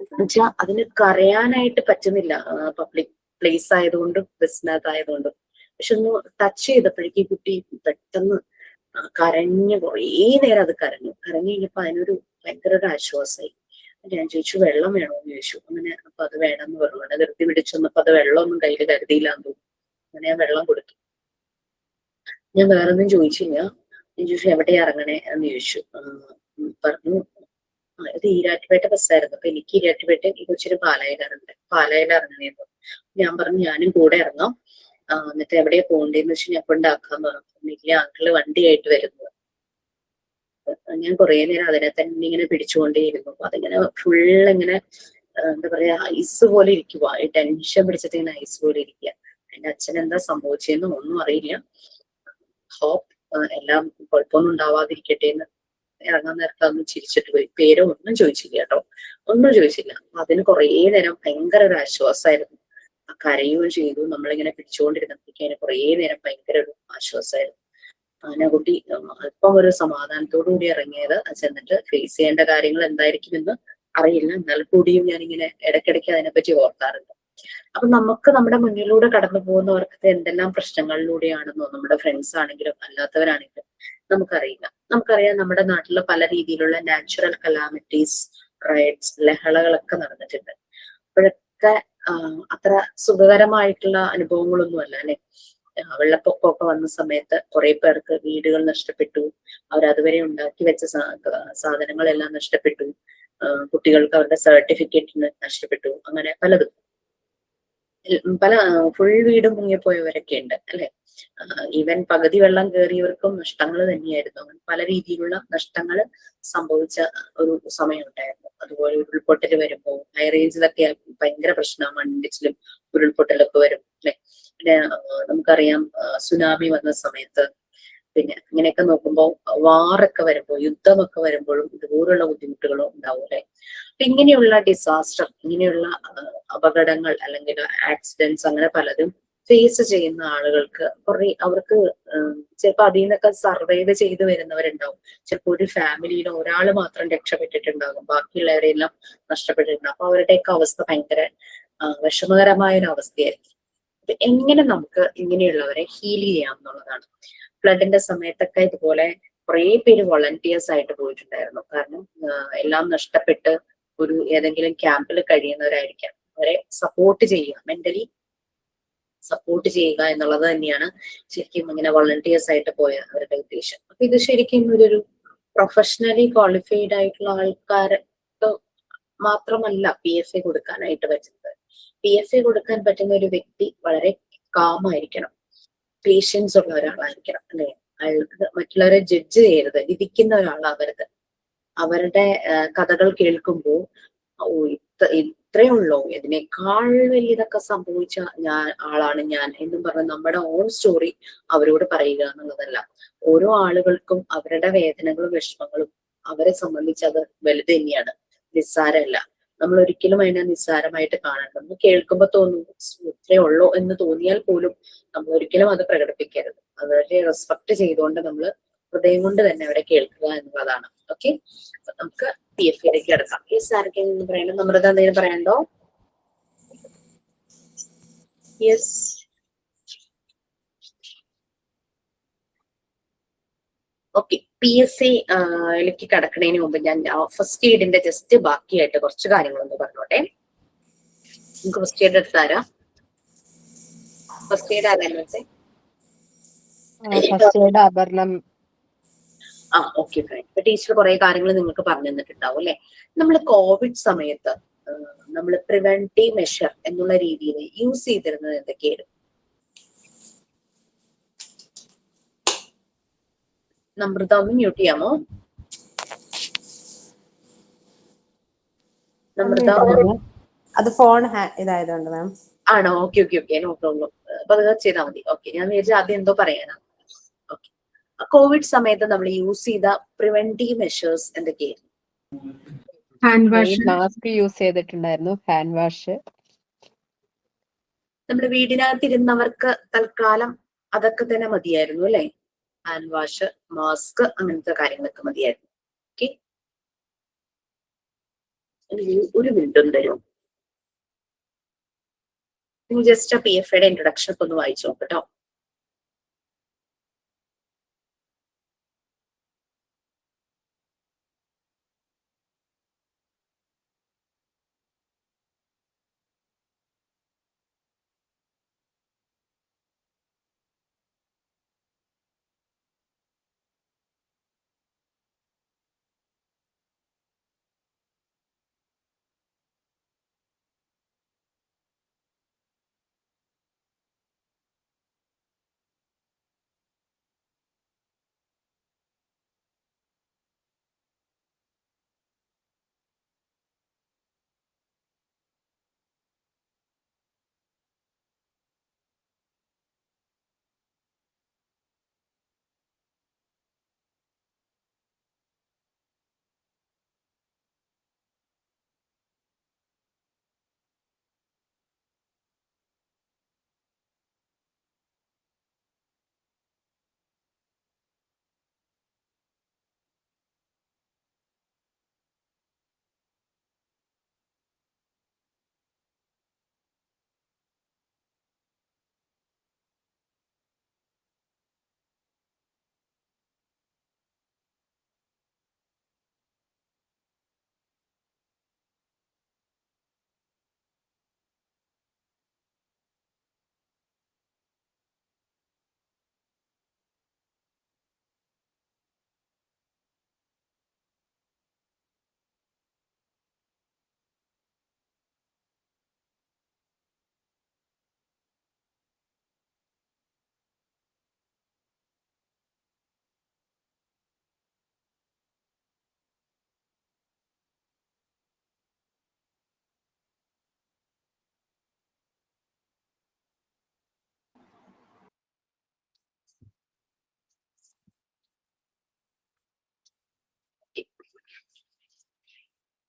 എന്നുവെച്ചാൽ അതിന് കരയാനായിട്ട് പറ്റുന്നില്ല, പബ്ലിക് പ്ലേസ് ആയതുകൊണ്ടും ബസ്സിനകത്തായതുകൊണ്ടും. പക്ഷെ ഒന്ന് ടച്ച് ചെയ്തപ്പോഴേക്കും കുട്ടി പെട്ടെന്ന് കരഞ്ഞു, കുറേ നേരം അത് കരഞ്ഞു കഴിഞ്ഞപ്പോ അതിനൊരു ഭയങ്കര ഒരു ആശ്വാസമായി. ഞാൻ ചോദിച്ചു വെള്ളം വേണോന്ന് ചോദിച്ചു. അങ്ങനെ അപ്പൊ അത് വേണമെന്ന് പറഞ്ഞു. അവിടെ നിർത്തി പിടിച്ചൊന്നപ്പോ അത് വെള്ളമൊന്നും കയ്യിൽ കരുതിയില്ലാന്ന് തോന്നുന്നു. അങ്ങനെ ഞാൻ വെള്ളം കൊടുത്തു. ഞാൻ വേറൊന്നും ചോദിച്ചില്ല. ഞാൻ ചോദിച്ചു എവിടെയാ ഇറങ്ങണേ എന്ന് ചോദിച്ചു. പറഞ്ഞു ഇത് ഈരാറ്റുപേട്ട ബസ്സായിരുന്നു. അപ്പൊ എനിക്ക് ഈരാറ്റുപേട്ട ഈ കൊച്ചിന് പാലായിലാറുണ്ട്, പാലായിൽ ഇറങ്ങണേന്ന്. ഞാൻ പറഞ്ഞു ഞാനും കൂടെ ഇറങ്ങാം. എന്നിട്ട് എവിടെയാ പോകണ്ടേന്ന് വെച്ച് ഞാൻ കൊണ്ടാക്കാന്ന് പറഞ്ഞു. ഇല്ല അങ്കിള് വണ്ടിയായിട്ട് വരുന്നത്. ഞാൻ കുറെ നേരം അതിനെ തന്നെ ഇങ്ങനെ പിടിച്ചുകൊണ്ടേയിരുന്നു. അപ്പൊ അതിങ്ങനെ ഫുൾ ഇങ്ങനെ എന്താ പറയാ ഐസ് പോലെ ഇരിക്കുക, ഈ ടെൻഷൻ പിടിച്ചിട്ട് ഇങ്ങനെ ഐസ് പോലെ ഇരിക്കുക. എന്റെ അച്ഛൻ എന്താ സംഭവിച്ചെന്ന് ഒന്നും അറിയില്ല. ഹോപ്പ് എല്ലാം കുഴപ്പമൊന്നും ഉണ്ടാവാതിരിക്കട്ടെ എന്ന് ഇറങ്ങാൻ നേരത്തെ ഒന്ന് ചിരിച്ചിട്ട് പോയി. പേരോ ഒന്നും ചോദിച്ചില്ല കേട്ടോ, ഒന്നും ചോദിച്ചില്ല. അതിന് കുറേ നേരം ഭയങ്കര ഒരു ആശ്വാസമായിരുന്നു. കരയുകയും ചെയ്തു. നമ്മളിങ്ങനെ പിടിച്ചുകൊണ്ടിരുന്നപ്പോഴേക്കും അതിന് കുറേ നേരം ഭയങ്കര ഒരു ആശ്വാസമായിരുന്നു. അങ്ങനെ കുട്ടി അല്പം ഒരു സമാധാനത്തോടു കൂടി ഇറങ്ങിയത്. ചെന്നിട്ട് ഫേസ് ചെയ്യേണ്ട കാര്യങ്ങൾ എന്തായിരിക്കുമെന്ന് അറിയില്ല. എന്നാൽ കൂടിയും ഞാനിങ്ങനെ ഇടയ്ക്കിടയ്ക്ക് അതിനെപ്പറ്റി ഓർക്കാറുണ്ട്. അപ്പൊ നമുക്ക് നമ്മുടെ മുന്നിലൂടെ കടന്നു പോകുന്നവർക്ക് എന്തെല്ലാം പ്രശ്നങ്ങളിലൂടെയാണെന്നോ നമ്മുടെ ഫ്രണ്ട്സ് ആണെങ്കിലും അല്ലാത്തവരാണെങ്കിലും നമുക്കറിയാം നമ്മുടെ നാട്ടിൽ പല രീതിയിലുള്ള നാച്ചുറൽ കലാമിറ്റീസ്, റൈറ്റ്സ്, ലഹളകളൊക്കെ നടന്നിട്ടുണ്ട്. അപ്പോഴൊക്കെ അത്ര സുഖകരമായിട്ടുള്ള അനുഭവങ്ങളൊന്നും അല്ലെ. വെള്ളപ്പൊക്കമൊക്കെ വന്ന സമയത്ത് കുറെ പേർക്ക് വീടുകൾ നഷ്ടപ്പെട്ടു. അവരതുവരെ ഉണ്ടാക്കി വെച്ച സാധനങ്ങളെല്ലാം നഷ്ടപ്പെട്ടു. കുട്ടികൾക്ക് അവരുടെ സർട്ടിഫിക്കറ്റ് നഷ്ടപ്പെട്ടു. അങ്ങനെ പലതും പല ഫുൾ വീട് മുങ്ങിപ്പോയവരൊക്കെ ഉണ്ട് അല്ലെ. ഈവൻ പകുതി വെള്ളം കയറിയവർക്കും നഷ്ടങ്ങൾ തന്നെയായിരുന്നു. പല രീതിയിലുള്ള നഷ്ടങ്ങൾ സംഭവിച്ച ഒരു സമയം ഉണ്ടായിരുന്നു. അതുപോലെ ഉരുൾപൊട്ടൽ വരുമ്പോൾ ഹൈ റേഞ്ചിലൊക്കെ ഭയങ്കര പ്രശ്നമാണ്. മണ്ണിടിച്ചിലും ഉരുൾപൊട്ടലൊക്കെ വരും അല്ലെ. പിന്നെ നമുക്കറിയാം സുനാമി വന്ന സമയത്ത്, പിന്നെ ഇങ്ങനെയൊക്കെ നോക്കുമ്പോൾ വാറൊക്കെ വരുമ്പോൾ, യുദ്ധമൊക്കെ വരുമ്പോഴും ഇതുപോലുള്ള ബുദ്ധിമുട്ടുകളും ഉണ്ടാവും അല്ലെ. അപ്പൊ ഇങ്ങനെയുള്ള ഡിസാസ്റ്റർ, ഇങ്ങനെയുള്ള അപകടങ്ങൾ അല്ലെങ്കിൽ ആക്സിഡൻസ് അങ്ങനെ പലതും ഫേസ് ചെയ്യുന്ന ആളുകൾക്ക് അവർക്ക് ചിലപ്പോൾ അതിൽ നിന്നൊക്കെ സർവൈവ് ചെയ്ത് വരുന്നവരുണ്ടാവും. ചിലപ്പോൾ ഒരു ഫാമിലിയിൽ ഒരാൾ മാത്രം രക്ഷപ്പെട്ടിട്ടുണ്ടാകും, ബാക്കിയുള്ളവരെല്ലാം നഷ്ടപ്പെട്ടിട്ടുണ്ടാകും. അപ്പൊ അവരുടെയൊക്കെ അവസ്ഥ ഭയങ്കര വിഷമകരമായ ഒരു അവസ്ഥയായിരിക്കും. അപ്പൊ എങ്ങനെ നമുക്ക് ഇങ്ങനെയുള്ളവരെ ഹീൽ ചെയ്യാം എന്നുള്ളതാണ്. ഫ്ലഡിന്റെ സമയത്തൊക്കെ ഇതുപോലെ കുറെ പേര് വോളണ്ടിയേഴ്സ് ആയിട്ട് പോയിട്ടുണ്ടായിരുന്നു. കാരണം എല്ലാം നഷ്ടപ്പെട്ട് ഒരു ഏതെങ്കിലും ക്യാമ്പിൽ കഴിയുന്നവരായിരിക്കാം. അവരെ സപ്പോർട്ട് ചെയ്യുക, മെന്റലി സപ്പോർട്ട് ചെയ്യുക എന്നുള്ളത് തന്നെയാണ് ശരിക്കും ഇങ്ങനെ വോളണ്ടിയേഴ്സ് ആയിട്ട് പോയ അവരുടെ ഉദ്ദേശം. അപ്പൊ ഇത് ശരിക്കും ഒരു പ്രൊഫഷണലി ക്വാളിഫൈഡ് ആയിട്ടുള്ള ആൾക്കാർക്ക് മാത്രമല്ല PFA കൊടുക്കാനായിട്ട് പറ്റുന്നത്. PFA കൊടുക്കാൻ പറ്റുന്ന ഒരു വ്യക്തി വളരെ കാമായിരിക്കണം, പേഷ്യൻസ് ഉള്ള ഒരാളായിരിക്കണം അല്ലെ. അയാൾക്ക് മറ്റുള്ളവരെ ജഡ്ജ് ചെയ്യരുത്, വിധിക്കുന്ന ഒരാളാവരുത്. അവരുടെ കഥകൾ കേൾക്കുമ്പോൾ ഇത്രയേ ഉള്ളൂ, ഇതിനേക്കാൾ വലിയതൊക്കെ സംഭവിച്ച ആളാണ് ഞാൻ എന്നും പറഞ്ഞ് നമ്മുടെ ഓൺ സ്റ്റോറി അവരോട് പറയുക എന്നുള്ളതല്ല. ഓരോ ആളുകൾക്കും അവരുടെ വേദനകളും വിഷമങ്ങളും അവരെ സംബന്ധിച്ച് അത് വലുത് തന്നെയാണ്, നിസ്സാരമല്ല. നമ്മൾ ഒരിക്കലും അതിനെ നിസ്സാരമായിട്ട് കാണണ്ട. നമ്മൾ കേൾക്കുമ്പോൾ തോന്നുന്നു ഇത്രേ ഉള്ളൂ എന്ന് തോന്നിയാൽ പോലും നമ്മൾ ഒരിക്കലും അത് പ്രകടിപ്പിക്കരുത്. അവരെ റെസ്പെക്ട് ചെയ്തുകൊണ്ട് നമ്മൾ ഹൃദയം കൊണ്ട് തന്നെ അവരെ കേൾക്കുക എന്നുള്ളതാണ്. ഓക്കെ, അപ്പൊ നമുക്ക് PFAയിലേക്ക് കിടക്കാം. യെസ്, ആർക്കെങ്കിലും പറയണം? നമ്രത എന്തെങ്കിലും പറയണ്ടോ? Yes, okay. PFAയിലേക്ക് കടക്കുന്നതിന് മുമ്പ് ഞാൻ ഫസ്റ്റ് എയ്ഡിന്റെ ജസ്റ്റ് ബാക്കിയായിട്ട് കുറച്ച് കാര്യങ്ങളൊന്ന് പറഞ്ഞോട്ടെ. നമുക്ക് ഫസ്റ്റ് എയ്ഡ് എടുത്താരാ? ഫസ്റ്റ് എയ്ഡ് ആരാന്ന് വെച്ചേ? അപർണം. Okay fine. ഇപ്പൊ ടീച്ചർ കുറെ കാര്യങ്ങൾ നിങ്ങൾക്ക് പറഞ്ഞു തന്നിട്ടുണ്ടാവും അല്ലെ. നമ്മൾ കോവിഡ് സമയത്ത് നമ്മൾ പ്രിവെന്റീവ് മെഷർ എന്നുള്ള രീതിയിൽ യൂസ് ചെയ്തിരുന്നത് എന്തൊക്കെയായിരുന്നു? നമ്രത ഒന്ന് മ്യൂട്ട് ചെയ്യാമോ? നമ്രത അത് ഫോൺ ഇതായതുകൊണ്ട് മാം. ആണോ? Okay, no problem. അപ്പൊ അത് ചെയ്താൽ മതി. ഓക്കെ, ഞാൻ വിചാരിച്ചു ആദ്യം എന്തോ പറയാനാ. ഓക്കെ, കോവിഡ് സമയത്ത് നമ്മൾ യൂസ് ചെയ്ത പ്രിവെന്റീവ് മെഷേഴ്സ് എന്തൊക്കെയായിരുന്നു? ഹാൻഡ് വാഷ്, മാസ്ക് യൂസ് ചെയ്തിട്ടുണ്ടായിരുന്നു, ഹാൻഡ് വാഷ്. നമ്മുടെ വീടിനകത്തിരുന്നവർക്ക് തൽക്കാലം അതൊക്കെ തന്നെ മതിയായിരുന്നു അല്ലെ. ഹാൻഡ് വാഷ്, മാസ്ക്, അങ്ങനത്തെ കാര്യങ്ങളൊക്കെ മതിയായിരുന്നു. ഓക്കെ, ഒരു മിനിറ്റ് തരും. ജസ്റ്റ് PFAയുടെ ഇൻട്രൊഡക്ഷൻ ഒക്കെ ഒന്ന് വായിച്ചു നോക്കട്ടോ.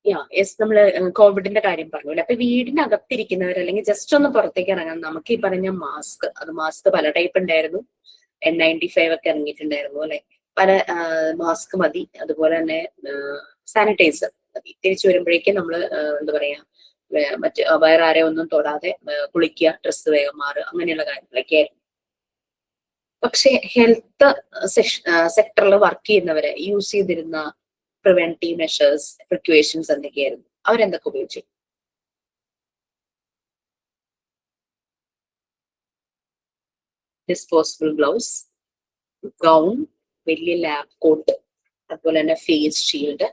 യെസ്, നമ്മള് കോവിഡിന്റെ കാര്യം പറഞ്ഞില്ല. അപ്പൊ വീടിനകത്തിരിക്കുന്നവർ അല്ലെങ്കിൽ ജസ്റ്റ് ഒന്ന് പുറത്തേക്ക് ഇറങ്ങാൻ നമുക്ക് ഈ പറഞ്ഞ മാസ്ക് പല ടൈപ്പ് ഉണ്ടായിരുന്നു. N95 ഒക്കെ ഇറങ്ങിയിട്ടുണ്ടായിരുന്നു അല്ലെ. പല മാസ്ക് മതി, അതുപോലെ തന്നെ സാനിറ്റൈസർ മതി. തിരിച്ചു വരുമ്പോഴേക്കും നമ്മള് എന്താ പറയാ, മറ്റ് വേറെ ആരെ ഒന്നും തൊടാതെ കുളിക്കുക, ഡ്രസ്സ് വേഗം മാറുക, അങ്ങനെയുള്ള കാര്യങ്ങളൊക്കെ ആയിരുന്നു. പക്ഷെ ഹെൽത്ത് സെക്ടറിൽ വർക്ക് ചെയ്യുന്നവരെ യൂസ് ചെയ്തിരുന്ന പ്രിവെന്റീവ് മെഷേഴ്സ്, പ്രിക്വേഷൻസ് എന്തൊക്കെയായിരുന്നു? അവരെന്തൊക്കെ ഉപയോഗിച്ചു? ഡിസ്പോസിബിൾ ഗ്ലൗസ്, ഗൗൺ, വലിയ ലാബ് കോട്ട്, അതുപോലെ തന്നെ ഫേസ് ഷീൽഡ്,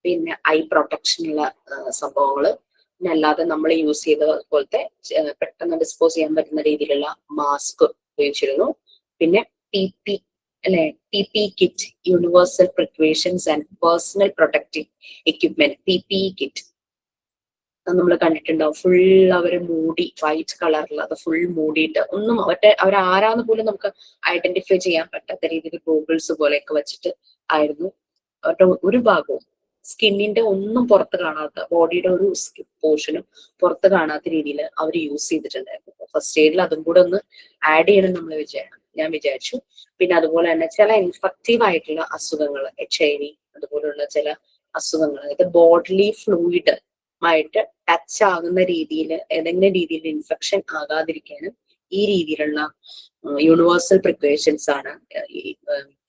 പിന്നെ ഐ പ്രൊട്ടക്ഷനുള്ള സംഭവങ്ങള്, പിന്നെ അല്ലാതെ നമ്മൾ യൂസ് ചെയ്ത പോലത്തെ പെട്ടെന്ന് ഡിസ്പോസ് ചെയ്യാൻ പറ്റുന്ന രീതിയിലുള്ള മാസ്ക് ഉപയോഗിച്ചിരുന്നു. പിന്നെ PPE kit, universal precautions and personal protective equipment, PPE kit നമ്മൾ കണ്ടിട്ടുണ്ടാവും. ഫുൾ അവര് മൂടി, വൈറ്റ് കളറിൽ അത് ഫുൾ മൂടിയിട്ട് ഒന്നും അവരാരാന്ന് പോലും നമുക്ക് ഐഡന്റിഫൈ ചെയ്യാൻ പറ്റാത്ത രീതിയിൽ ഗൂഗിൾസ് പോലെയൊക്കെ വെച്ചിട്ട് ആയിരുന്നു. അവരുടെ ഒരു ഭാഗവും സ്കിന്നിന്റെ ഒന്നും പുറത്ത് കാണാത്ത, ബോഡിയുടെ ഒരു പോർഷനും പുറത്ത് കാണാത്ത രീതിയിൽ അവർ യൂസ് ചെയ്തിട്ടുണ്ടായിരുന്നു. ഫസ്റ്റ് എയ്ഡിൽ അതും കൂടെ ഒന്ന് ആഡ് ചെയ്യണം ഞാൻ വിചാരിച്ചു. പിന്നെ അതുപോലെ തന്നെ ചില ഇൻഫെക്റ്റീവ് ആയിട്ടുള്ള അസുഖങ്ങൾ, HIV അതുപോലുള്ള ചില അസുഖങ്ങൾ, അതായത് ബോഡിലി ഫ്ലൂയിഡ് ആയിട്ട് ടച്ച് ആകുന്ന രീതിയിൽ ഏതെങ്കിലും രീതിയിൽ ഇൻഫെക്ഷൻ ആകാതിരിക്കാനും ഈ രീതിയിലുള്ള യൂണിവേഴ്സൽ പ്രിക്വേഷൻസ് ആണ് ഈ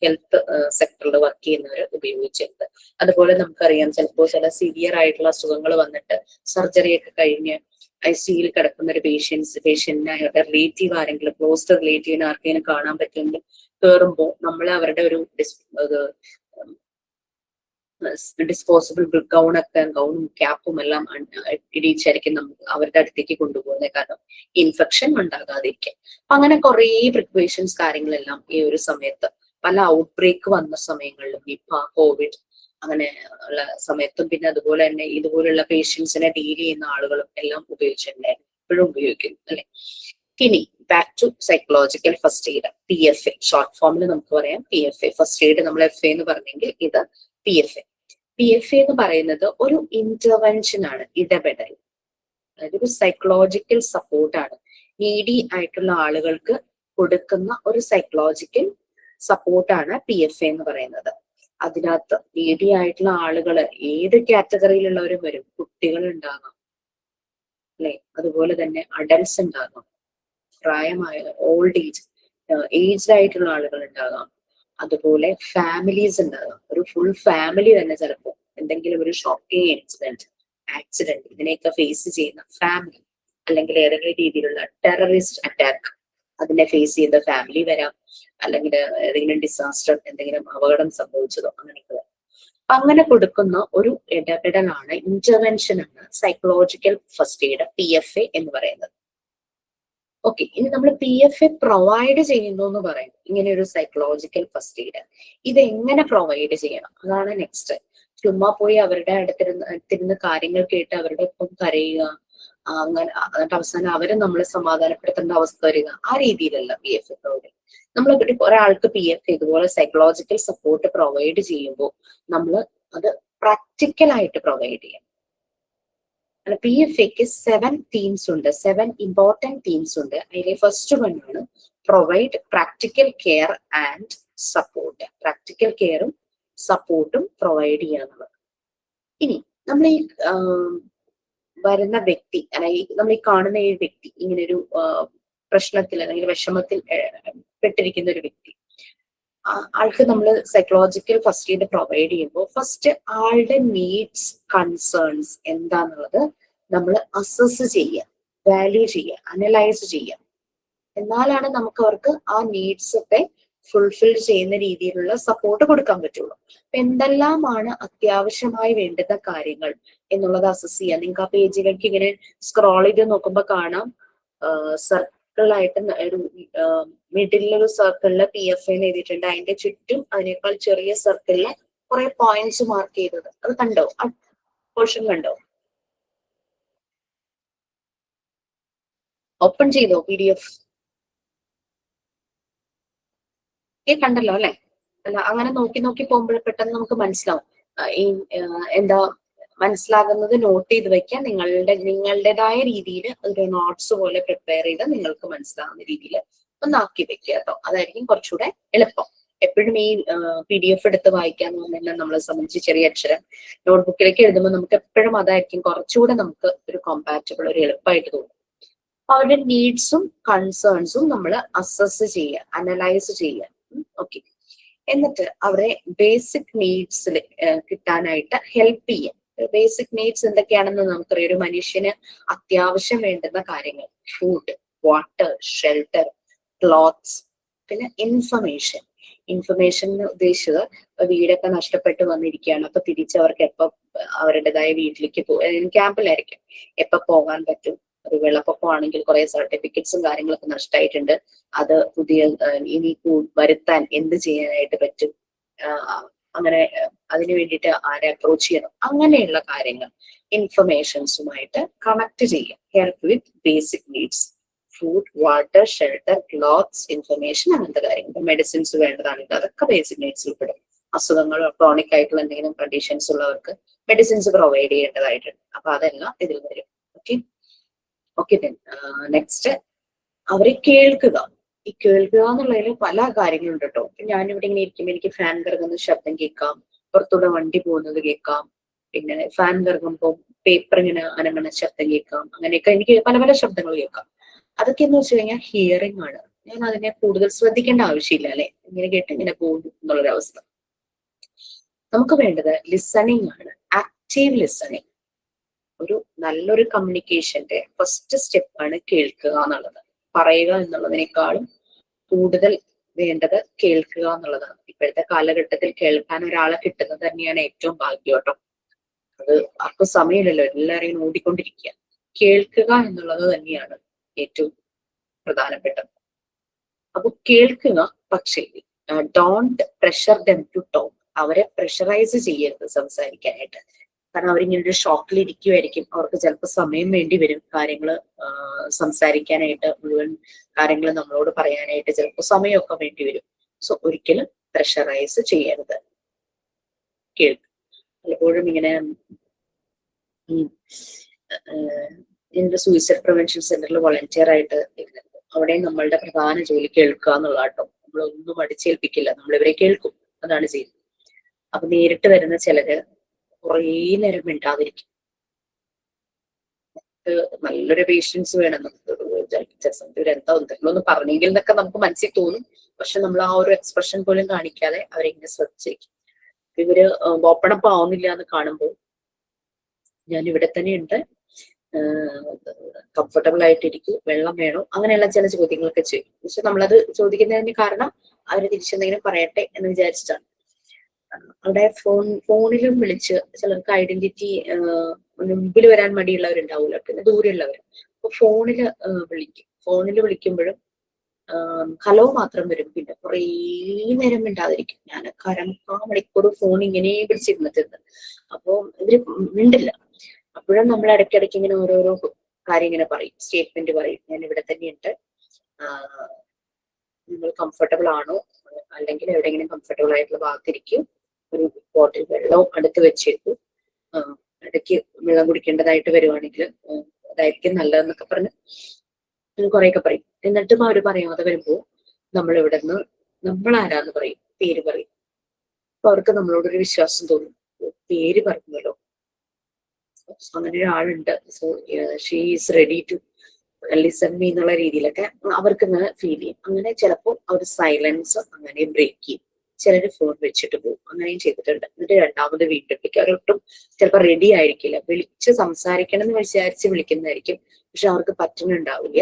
ഹെൽത്ത് സെക്ടറിൽ വർക്ക് ചെയ്യുന്നവർ ഉപയോഗിച്ചിരുന്നത്. അതുപോലെ നമുക്കറിയാം, ചിലപ്പോൾ ചില സിവിയർ ആയിട്ടുള്ള അസുഖങ്ങൾ വന്നിട്ട് സർജറി ഒക്കെ കഴിഞ്ഞ് ICUയിൽ കിടക്കുന്ന ഒരു പേഷ്യന്റിനെ അയാളുടെ റിലേറ്റീവ് ആരെങ്കിലും, ക്ലോസ് റിലേറ്റീവിനെ ആർക്കെങ്കിലും കാണാൻ പറ്റുമെങ്കിൽ കയറുമ്പോൾ നമ്മൾ അവരുടെ ഒരു ഡിസ്പോസിബിൾ ഗൗണും ക്യാപ്പും എല്ലാം ഇടിച്ചായിരിക്കും നമുക്ക് അവരുടെ അടുത്തേക്ക് കൊണ്ടുപോകുന്നത്. കാരണം ഇൻഫെക്ഷൻ ഉണ്ടാകാതിരിക്കാൻ. അങ്ങനെ കുറെ പ്രിക്വേഷൻസ് കാര്യങ്ങളെല്ലാം ഈ ഒരു സമയത്ത് പല ഔട്ട് ബ്രേക്ക് വന്ന സമയങ്ങളിലും, നിപ്പ, കോവിഡ് അങ്ങനെ ഉള്ള സമയത്തും, പിന്നെ അതുപോലെ തന്നെ ഇതുപോലുള്ള പേഷ്യൻസിനെ ഡീൽ ചെയ്യുന്ന ആളുകളും എല്ലാം ഉപയോഗിച്ചിട്ടുണ്ടായിരുന്നു, ഇപ്പോഴും ഉപയോഗിക്കുന്നു അല്ലെ. ഇനി back to psychological first aid, PFA. Short ഫോമിൽ നമുക്ക് പറയാം PFA. ഫസ്റ്റ് എയ്ഡ് നമ്മൾ FA എന്ന് പറഞ്ഞെങ്കിൽ ഇത് PFA. PFA എന്ന് പറയുന്നത് ഒരു ഇന്റർവെൻഷൻ ആണ്, ഇടപെടൽ. അതായത് ഒരു സൈക്കോളജിക്കൽ സപ്പോർട്ടാണ്. നീഡി ആയിട്ടുള്ള ആളുകൾക്ക് കൊടുക്കുന്ന ഒരു സൈക്കോളജിക്കൽ സപ്പോർട്ടാണ് PFA എന്ന് പറയുന്നത്. അതിനകത്ത് നീഡി ആയിട്ടുള്ള ആളുകള് ഏത് കാറ്റഗറിയിലുള്ളവരും വരും. കുട്ടികൾ ഉണ്ടാകാം അല്ലെ, അതുപോലെ തന്നെ അഡൽട്സ് ഉണ്ടാകാം, പ്രായമായ ഓൾഡ് ഏജ്ഡ് ആയിട്ടുള്ള ആളുകൾ ഉണ്ടാകാം, അതുപോലെ ഫാമിലീസ് ഉണ്ടാകാം. ഒരു ഫുൾ ഫാമിലി തന്നെ ചിലപ്പോൾ എന്തെങ്കിലും ഒരു ഷോക്കിംഗ് ഇൻസിഡന്റ്, ആക്സിഡന്റ് ഇതിനെയൊക്കെ ഫേസ് ചെയ്യുന്ന ഫാമിലി, അല്ലെങ്കിൽ ഏതെങ്കിലും രീതിയിലുള്ള ടെററിസ്റ്റ് അറ്റാക്ക് അതിനെ ഫേസ് ചെയ്ത ഫാമിലി വരാം, അല്ലെങ്കിൽ ഏതെങ്കിലും ഡിസാസ്റ്റർ, എന്തെങ്കിലും അപകടം സംഭവിച്ചതോ അങ്ങനെയൊക്കെ വരാം. അങ്ങനെ കൊടുക്കുന്ന ഒരു ഇടപെടലാണ്, ഇന്റർവെൻഷൻ ആണ് സൈക്കോളജിക്കൽ ഫസ്റ്റ് എയ്ഡ്, PFA എന്ന് പറയുന്നത്. ഓക്കെ, ഇനി നമ്മൾ PFA പ്രൊവൈഡ് ചെയ്യുന്നു എന്ന് പറയും, ഇങ്ങനെ ഒരു സൈക്കോളജിക്കൽ ഫസ്റ്റ് എയ്ഡ്. ഇത് എങ്ങനെ പ്രൊവൈഡ് ചെയ്യണം, അതാണ് നെക്സ്റ്റ്. ചുമ്മാ പോയി അവരുടെ അടുത്തിരുന്ന് കാര്യങ്ങൾ കേട്ട് അവരുടെ ഒപ്പം കരയുക, അങ്ങനെ എന്നിട്ട് അവസാനം അവരെ നമ്മളെ സമാധാനപ്പെടുത്തേണ്ട അവസ്ഥ വരിക, ആ രീതിയിലല്ല PFA പ്രൊവൈഡ്. നമ്മൾ ഒരാൾക്ക് PFA ഇതുപോലെ സൈക്കോളജിക്കൽ സപ്പോർട്ട് പ്രൊവൈഡ് ചെയ്യുമ്പോൾ നമ്മൾ അത് പ്രാക്ടിക്കൽ ആയിട്ട് പ്രൊവൈഡ് ചെയ്യണം. PFAക്ക് 7 തീംസ് ഉണ്ട്, 7 ഇമ്പോർട്ടന്റ് തീംസ് ഉണ്ട്. അതിലെ ഫസ്റ്റ് വൺ ആണ് provide practical care and support. Practical കെയറും സപ്പോർട്ടും പ്രൊവൈഡ് ചെയ്യാന്നുള്ളത്. ഇനി നമ്മൾ ഈ വരുന്ന വ്യക്തി, അല്ലെങ്കിൽ നമ്മൾ ഈ കാണുന്ന ഈ വ്യക്തി ഇങ്ങനെ ഒരു പ്രശ്നത്തിൽ അല്ലെങ്കിൽ വിഷമത്തിൽ പെട്ടിരിക്കുന്ന ഒരു വ്യക്തി, ആൾക്ക് നമ്മൾ സൈക്കോളജിക്കൽ ഫസ്റ്റ് എയ്ഡ് പ്രൊവൈഡ് ചെയ്യുമ്പോൾ ഫസ്റ്റ് ആളുടെ നീഡ്സ്, കൺസേൺസ് എന്താന്നുള്ളത് നമ്മൾ അസസ് ചെയ്യുക, വാല്യൂ ചെയ്യുക, അനലൈസ് ചെയ്യുക. എന്നാലാണ് നമുക്ക് അവർക്ക് ആ നീഡ്സ് ഒക്കെ ഫുൾഫിൽ ചെയ്യുന്ന രീതിയിലുള്ള സപ്പോർട്ട് കൊടുക്കാൻ പറ്റുള്ളൂ. എന്തെല്ലാമാണ് അത്യാവശ്യമായി വേണ്ടുന്ന കാര്യങ്ങൾ എന്നുള്ളത് അസസ് ചെയ്യാം. നിങ്ങൾക്ക് ആ പേജിലേക്ക് ഇങ്ങനെ സ്ക്രോൾ ചെയ്ത് നോക്കുമ്പോൾ കാണാം, സർക്കിളായിട്ട് ഒരു മിഡിലൊരു സർക്കിളില് PFA എഴുതിയിട്ടുണ്ട്. അതിന്റെ ചുറ്റും അതിനേക്കാൾ ചെറിയ സർക്കിളില് കുറെ പോയിന്റ്സ് മാർക്ക് ചെയ്തത്, അത് കണ്ടോ? ആ പോർഷൻ കണ്ടോ? ഓപ്പൺ ചെയ്തോ PDF? കണ്ടല്ലോ അല്ലെ? അല്ല, അങ്ങനെ നോക്കി നോക്കി പോകുമ്പോൾ പെട്ടെന്ന് നമുക്ക് മനസ്സിലാവും ഈ എന്താ മനസ്സിലാകുന്നത് നോട്ട് ചെയ്ത് വെക്കാൻ, നിങ്ങളുടേതായ രീതിയിൽ ഒരു നോട്ട്സ് പോലെ പ്രിപ്പയർ ചെയ്ത് നിങ്ങൾക്ക് മനസ്സിലാകുന്ന രീതിയിൽ ഒന്നാക്കി വെക്കുക കേട്ടോ. അതായിരിക്കും കുറച്ചുകൂടെ എളുപ്പം. എപ്പോഴും ഈ PDF എടുത്ത് വായിക്കാന്ന് പറഞ്ഞാൽ നമ്മളെ സംബന്ധിച്ച് ചെറിയ അക്ഷരം നോട്ട്ബുക്കിലേക്ക് എഴുതുമ്പോൾ നമുക്ക് എപ്പോഴും അതായിരിക്കും കുറച്ചുകൂടെ നമുക്ക് ഒരു കോമ്പാറ്റബിൾ, ഒരു എളുപ്പമായിട്ട് തോന്നും. അവരുടെ നീഡ്സും കൺസേൺസും നമ്മൾ അസസ് ചെയ്യുക, അനലൈസ് ചെയ്യുക. ഓക്കെ, എന്നിട്ട് അവരെ ബേസിക് നീഡ്സിൽ കിട്ടാനായിട്ട് ഹെൽപ്പ് ചെയ്യുക. ബേസിക് നീഡ്സ് എന്തൊക്കെയാണെന്ന് നമുക്കറിയാം. ഒരു മനുഷ്യന് അത്യാവശ്യം വേണ്ടുന്ന കാര്യങ്ങൾ: ഫുഡ്, വാട്ടർ, ഷെൽട്ടർ, ക്ലോത്ത്സ്, പിന്നെ ഇൻഫർമേഷൻ. ഇൻഫർമേഷൻ ഉദ്ദേശിച്ചത് വീടൊക്കെ നഷ്ടപ്പെട്ട് വന്നിരിക്കുകയാണ്, അപ്പൊ തിരിച്ചവർക്ക് എപ്പോ അവരുടേതായ വീട്ടിലേക്ക് ക്യാമ്പിലായിരിക്കും, എപ്പോ പോകാൻ പറ്റും. ഒരു വെള്ളപ്പൊക്കമാണെങ്കിൽ കുറെ സർട്ടിഫിക്കറ്റ്സും കാര്യങ്ങളൊക്കെ നഷ്ടമായിട്ടുണ്ട്, അത് പുതിയ ഇനി വരുത്താൻ എന്ത് ചെയ്യാനായിട്ട് പറ്റും, അങ്ങനെ അതിനു വേണ്ടിയിട്ട് ആരെ അപ്രോച്ച് ചെയ്യണം, അങ്ങനെയുള്ള കാര്യങ്ങൾ ഇൻഫർമേഷൻസുമായിട്ട് കണക്ട് ചെയ്യുക. Help with basic needs: food, water, shelter, clothes, information, അങ്ങനത്തെ കാര്യങ്ങൾ. മെഡിസിൻസ് വേണ്ടതാണെങ്കിൽ അതൊക്കെ ബേസിക് നീഡ്സിൽ പെടും. അസുഖങ്ങൾ, ക്രോണിക് ആയിട്ടുള്ള എന്തെങ്കിലും കണ്ടീഷൻസ് ഉള്ളവർക്ക് മെഡിസിൻസ് പ്രൊവൈഡ് ചെയ്യേണ്ടതായിട്ടുണ്ട്. അപ്പൊ അതെല്ലാം ഇതിൽ വരും. ഓക്കെ ഓക്കെ നെക്സ്റ്റ്, അവരെ കേൾക്കുക. ഈ കേൾക്കുക എന്നുള്ളതിൽ പല കാര്യങ്ങളുണ്ട് കേട്ടോ. ഞാനിവിടെ ഇങ്ങനെ ഇരിക്കുമ്പോൾ എനിക്ക് ഫാൻ കറങ്ങുന്ന ശബ്ദം കേൾക്കാം, പുറത്തൂടെ വണ്ടി പോകുന്നത് കേൾക്കാം, പിന്നെ ഫാൻ കറങ്ങുമ്പോൾ പേപ്പർ ഇങ്ങനെ അനങ്ങണ ശബ്ദം കേൾക്കാം. അങ്ങനെയൊക്കെ എനിക്ക് പല പല ശബ്ദങ്ങൾ കേൾക്കാം. അതൊക്കെ എന്ന് വെച്ച് കഴിഞ്ഞാൽ ഹിയറിംഗ് ആണ്. ഞാൻ അതിനെ കൂടുതൽ ശ്രദ്ധിക്കേണ്ട ആവശ്യമില്ല അല്ലെ, ഇങ്ങനെ കേട്ട് ഇങ്ങനെ പോകും എന്നുള്ളൊരവസ്ഥ. നമുക്ക് വേണ്ടത് ലിസണിങ് ആണ്, ആക്റ്റീവ് ലിസണിങ്. ഒരു നല്ലൊരു കമ്മ്യൂണിക്കേഷന്റെ ഫസ്റ്റ് സ്റ്റെപ്പാണ് കേൾക്കുക എന്നുള്ളത്. പറയുക എന്നുള്ളതിനേക്കാളും കൂടുതൽ വേണ്ടത് കേൾക്കുക എന്നുള്ളതാണ്. ഇപ്പോഴത്തെ കാലഘട്ടത്തിൽ കേൾക്കാൻ ഒരാളെ കിട്ടുന്നത് തന്നെയാണ് ഏറ്റവും ഭാഗ്യം കേട്ടോ. അത് ആർക്കും സമയമില്ലല്ലോ, എല്ലാവരെയും ഓടിക്കൊണ്ടിരിക്കുക. കേൾക്കുക എന്നുള്ളത് തന്നെയാണ് ഏറ്റവും പ്രധാനപ്പെട്ടത്. അപ്പൊ കേൾക്കുക, പക്ഷേ don't pressure them to talk. അവരെ പ്രഷറൈസ് ചെയ്യരുത് സംസാരിക്കാനായിട്ട്. കാരണം അവരിങ്ങനെ ഒരു ഷോക്കിൽ ഇരിക്കുമായിരിക്കും, അവർക്ക് ചിലപ്പോൾ സമയം വേണ്ടി വരും കാര്യങ്ങൾ സംസാരിക്കാനായിട്ട്, മുഴുവൻ കാര്യങ്ങൾ നമ്മളോട് പറയാനായിട്ട് ചിലപ്പോൾ സമയമൊക്കെ വേണ്ടി വരും. സോ ഒരിക്കലും പ്രഷറൈസ് ചെയ്യരുത്. കേൾക്കും. പലപ്പോഴും ഇങ്ങനെ എൻ്റെ സൂയിസൈഡ് പ്രിവെൻഷൻ സെന്ററിൽ വോളണ്ടിയർ ആയിട്ട് ഇരുന്നത്, അവിടെ നമ്മളുടെ പ്രധാന ജോലി കേൾക്കുക എന്നുള്ള കേട്ടോ. നമ്മളൊന്നും അടിച്ചേൽപ്പിക്കില്ല, നമ്മളിവരെ കേൾക്കും, അതാണ് ചെയ്യുന്നത്. അപ്പൊ നേരിട്ട് വരുന്ന ചിലര് കുറേ നേരം മിണ്ടാതിരിക്കും. നല്ലൊരു പേഷ്യൻസ് വേണം നമുക്ക്. ഇവരെന്താ എന്തെങ്കിലും ഒന്ന് പറഞ്ഞെങ്കിൽ എന്നൊക്കെ നമുക്ക് മനസ്സിൽ തോന്നും. പക്ഷെ നമ്മൾ ആ ഒരു എക്സ്പ്രഷൻ പോലും കാണിക്കാതെ അവരെങ്ങനെ ശ്രദ്ധിച്ചിരിക്കും. ഇവര് ഓപ്പൺ അപ്പ് ആവുന്നില്ല എന്ന് കാണുമ്പോൾ ഞാൻ ഇവിടെ തന്നെ ഉണ്ട്, കംഫർട്ടബിൾ ആയിട്ടിരിക്കും, വെള്ളം വേണോ, അങ്ങനെയുള്ള ചില ചോദ്യങ്ങളൊക്കെ ചെയ്യും. പക്ഷെ നമ്മളത് ചോദിക്കുന്നതിന് കാരണം അവര് തിരിച്ചെന്തെങ്കിലും പറയട്ടെ എന്ന് വിചാരിച്ചിട്ടാണ്. അവിടെ ഫോണിലും വിളിച്ച് ചിലർക്ക് ഐഡന്റിറ്റി മുമ്പിൽ വരാൻ മടിയുള്ളവരുണ്ടാവില്ല, പിന്നെ ദൂരെയുള്ളവർ. അപ്പൊ ഫോണിൽ വിളിക്കുമ്പോഴും ഹലോ മാത്രം വരും, പിന്നെ കുറേ നേരം മിണ്ടാതിരിക്കും. ഞാൻ 1/4 മണിക്കൂർ ഫോൺ ഇങ്ങനെ പിടിച്ചിരുന്നിട്ടുണ്ട്. അപ്പൊ ഇവര് മിണ്ടില്ല. അപ്പോഴും നമ്മൾ ഇടയ്ക്കിടയ്ക്ക് ഇങ്ങനെ ഓരോരോ കാര്യം ഇങ്ങനെ പറയും, സ്റ്റേറ്റ്മെന്റ് പറയും. ഞാൻ ഇവിടെ തന്നെയുണ്ട്, നിങ്ങൾ കംഫർട്ടബിൾ ആണോ, അല്ലെങ്കിൽ എവിടെയെങ്കിലും കംഫർട്ടബിൾ ആയിട്ടുള്ള ഭാഗത്തിരിക്കും, ഒരു ബോട്ടിൽ വെള്ളവും അടുത്ത് വെച്ചേക്കും, ഇടയ്ക്ക് വെള്ളം കുടിക്കേണ്ടതായിട്ട് വരുവാണെങ്കിൽ അതായിരിക്കും നല്ലതെന്നൊക്കെ പറഞ്ഞ് കുറെയൊക്കെ പറയും. എന്നിട്ടും അവർ പറയാതെ വരുമ്പോ നമ്മൾ ഇവിടെ നിന്ന് നമ്മളാരാന്ന് പറയും, പേര് പറയും. അപ്പൊ അവർക്ക് നമ്മളോടൊരു വിശ്വാസം തോന്നും, പേര് പറഞ്ഞല്ലോ, അങ്ങനെ ഒരാളുണ്ട്, so she is ready to listen me എന്നുള്ള രീതിയിലൊക്കെ അവർക്ക് ഇങ്ങനെ ഫീൽ ചെയ്യും. അങ്ങനെ ചിലപ്പോൾ അവർ സൈലൻസ് അങ്ങനെ ബ്രേക്ക് ചെയ്യും. ചിലര് ഫോൺ വെച്ചിട്ട് പോകും, അങ്ങനെയും ചെയ്തിട്ടുണ്ട്. എന്നിട്ട് രണ്ടാമത് വീട്ടിലേക്ക് അവരൊട്ടും ചിലപ്പോൾ റെഡി ആയിരിക്കില്ല. വിളിച്ച് സംസാരിക്കണം എന്ന് വിചാരിച്ച് വിളിക്കുന്നതായിരിക്കും, പക്ഷെ അവർക്ക് പറ്റുന്നുണ്ടാവില്ല.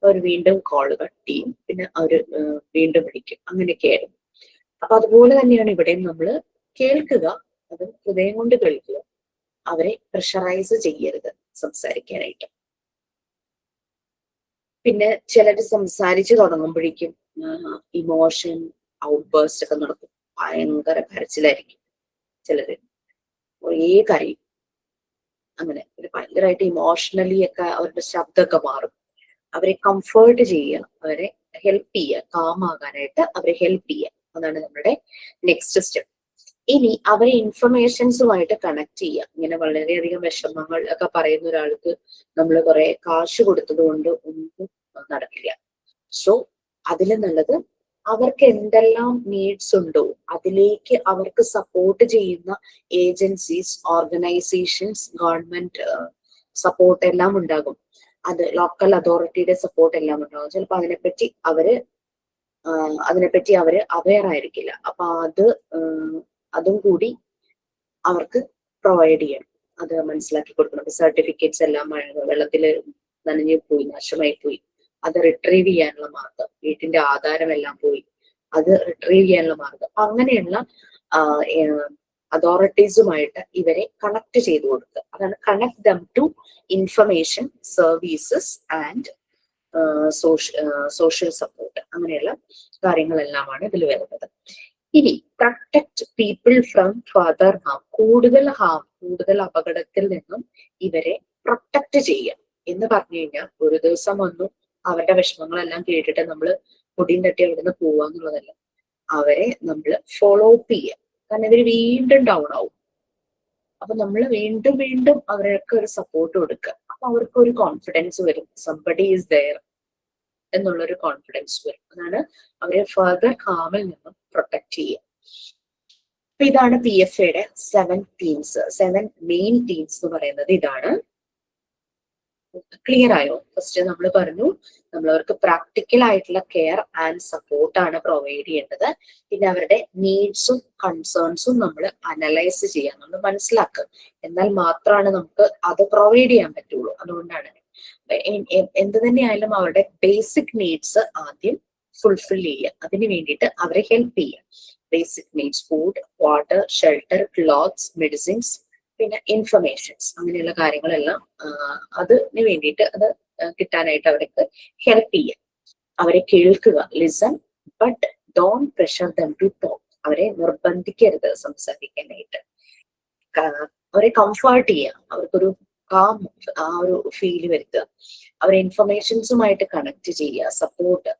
അവർ വീണ്ടും കോള് കട്ട് ചെയ്യും, പിന്നെ അവര് വീണ്ടും വിളിക്കും. അങ്ങനെയൊക്കെയായിരുന്നു. അപ്പൊ അതുപോലെ തന്നെയാണ് ഇവിടെയും നമ്മൾ കേൾക്കുക, അത് ഹൃദയം കൊണ്ട് കേൾക്കുക. അവരെ പ്രഷറൈസ് ചെയ്യരുത് സംസാരിക്കാനായിട്ട്. പിന്നെ ചിലര് സംസാരിച്ചു തുടങ്ങുമ്പോഴേക്കും ഇമോഷൻ ഔട്ട്ബേഴ്സ്റ്റ് ഒക്കെ നടക്കും. ഭയങ്കര കരച്ചിലായിരിക്കും. ചിലര് കുറേ കരയും. അങ്ങനെ ഒരു ഭയങ്കരമായിട്ട് ഇമോഷണലി ഒക്കെ അവരുടെ ശബ്ദമൊക്കെ മാറും. അവരെ കംഫേർട്ട് ചെയ്യുക, അവരെ ഹെൽപ്പ് ചെയ്യുക, കാമാകാനായിട്ട് അവരെ ഹെൽപ്പ് ചെയ്യുക. അതാണ് നമ്മുടെ നെക്സ്റ്റ് സ്റ്റെപ്പ്. ഇനി അവരെ ഇൻഫർമേഷൻസുമായിട്ട് കണക്ട് ചെയ്യുക. ഇങ്ങനെ വളരെയധികം വിഷമങ്ങൾ ഒക്കെ പറയുന്ന ഒരാൾക്ക് നമ്മൾ കുറെ കാശ് കൊടുത്തത് കൊണ്ട് ഒന്നും നടക്കില്ല. സോ അതിൽ നല്ലത് അവർക്ക് എന്തെല്ലാം നീഡ്സ് ഉണ്ടോ അതിലേക്ക് അവർക്ക് സപ്പോർട്ട് ചെയ്യുന്ന ഏജൻസീസ്, ഓർഗനൈസേഷൻസ്, ഗവൺമെന്റ് സപ്പോർട്ട് എല്ലാം ഉണ്ടാകും. അത് ലോക്കൽ അതോറിറ്റിയുടെ സപ്പോർട്ട് എല്ലാം ഉണ്ടാകും. ചിലപ്പോൾ അതിനെപ്പറ്റി അവര് അവെയർ ആയിരിക്കില്ല. അപ്പൊ അതും കൂടി അവർക്ക് പ്രൊവൈഡ് ചെയ്യണം. അത് മനസ്സിലാക്കി കൊടുക്കണം. സർട്ടിഫിക്കറ്റ്സ് എല്ലാം വെള്ളത്തിൽ നനഞ്ഞു പോയി, നാശമായി പോയി, അത് റിട്രീവ് ചെയ്യാനുള്ള മാർഗം, വീട്ടിന്റെ ആധാരം എല്ലാം പോയി, അത് റിട്രീവ് ചെയ്യാനുള്ള മാർഗം, അങ്ങനെയുള്ള അതോറിറ്റീസുമായിട്ട് ഇവരെ കണക്ട് ചെയ്ത് കൊടുക്കുക. അതാണ് connect them to information services and social support. അങ്ങനെയുള്ള കാര്യങ്ങളെല്ലാമാണ് ഇതിൽ വരുന്നത്. ഇനി protect people from further harm, കൂടുതൽ അപകടത്തിൽ നിന്നും ഇവരെ പ്രൊട്ടക്ട് ചെയ്യുക എന്ന് പറഞ്ഞു കഴിഞ്ഞാൽ ഒരു ദിവസം വന്നു അവരുടെ വിഷമങ്ങളെല്ലാം കേട്ടിട്ട് നമ്മൾ പൊടിയും തട്ടി അവിടെ നിന്ന് പോവാന്നുള്ളതല്ല. അവരെ നമ്മൾ ഫോളോ അപ്പ് ചെയ്യുക. കാരണം ഇവര് വീണ്ടും ഡൗൺ ആവും. അപ്പൊ നമ്മൾ വീണ്ടും വീണ്ടും അവർക്ക് ഒരു സപ്പോർട്ട് കൊടുക്കുക. അപ്പൊ അവർക്ക് ഒരു കോൺഫിഡൻസ് വരും, സംബഡി ഈസ് ദെയർ എന്നുള്ളൊരു കോൺഫിഡൻസ് വരും. അതാണ് അവരെ ഫർദർ ഹാമിൽ നിന്നും പ്രൊട്ടക്ട് ചെയ്യുക. അപ്പൊ ഇതാണ് PFAയുടെ 7 തീംസ്, 7 മെയിൻ തീംസ് എന്ന് പറയുന്നത് ഇതാണ്. ക്ലിയർ ആയോ? ഫസ്റ്റ് നമ്മൾ പറഞ്ഞു നമ്മൾ അവർക്ക് പ്രാക്ടിക്കൽ ആയിട്ടുള്ള കെയർ ആൻഡ് സപ്പോർട്ടാണ് പ്രൊവൈഡ് ചെയ്യേണ്ടത്. പിന്നെ അവരുടെ നീഡ്സും കൺസേൺസും നമ്മൾ അനലൈസ് ചെയ്യാൻ, നമ്മൾ മനസ്സിലാക്കുക. എന്നാൽ മാത്രമാണ് നമുക്ക് അത് പ്രൊവൈഡ് ചെയ്യാൻ പറ്റുള്ളൂ. അതുകൊണ്ടാണ് എന്ത് തന്നെയായാലും അവരുടെ ബേസിക് നീഡ്സ് ആദ്യം ഫുൾഫിൽ ചെയ്യുക. അതിന് വേണ്ടിയിട്ട് അവരെ ഹെൽപ്പ് ചെയ്യുക. Basic needs, food, water, shelter, clothes, medicines, പിന്നെ ഇൻഫർമേഷൻസ്, അങ്ങനെയുള്ള കാര്യങ്ങളെല്ലാം അതിന് വേണ്ടിയിട്ട് അത് കിട്ടാനായിട്ട് അവർക്ക് ഹെൽപ്പ് ചെയ്യുക. അവരെ കേൾക്കുക, listen but don't pressure them to talk. അവരെ നിർബന്ധിക്കരുത് സംസാരിക്കാനായിട്ട്. അവരെ കംഫർട്ട് ചെയ്യുക, അവർക്കൊരു കാം ആ ഒരു ഫീല് വരുത്തുക. അവരെ ഇൻഫർമേഷൻസുമായിട്ട് കണക്ട് ചെയ്യുക. സപ്പോർട്ട്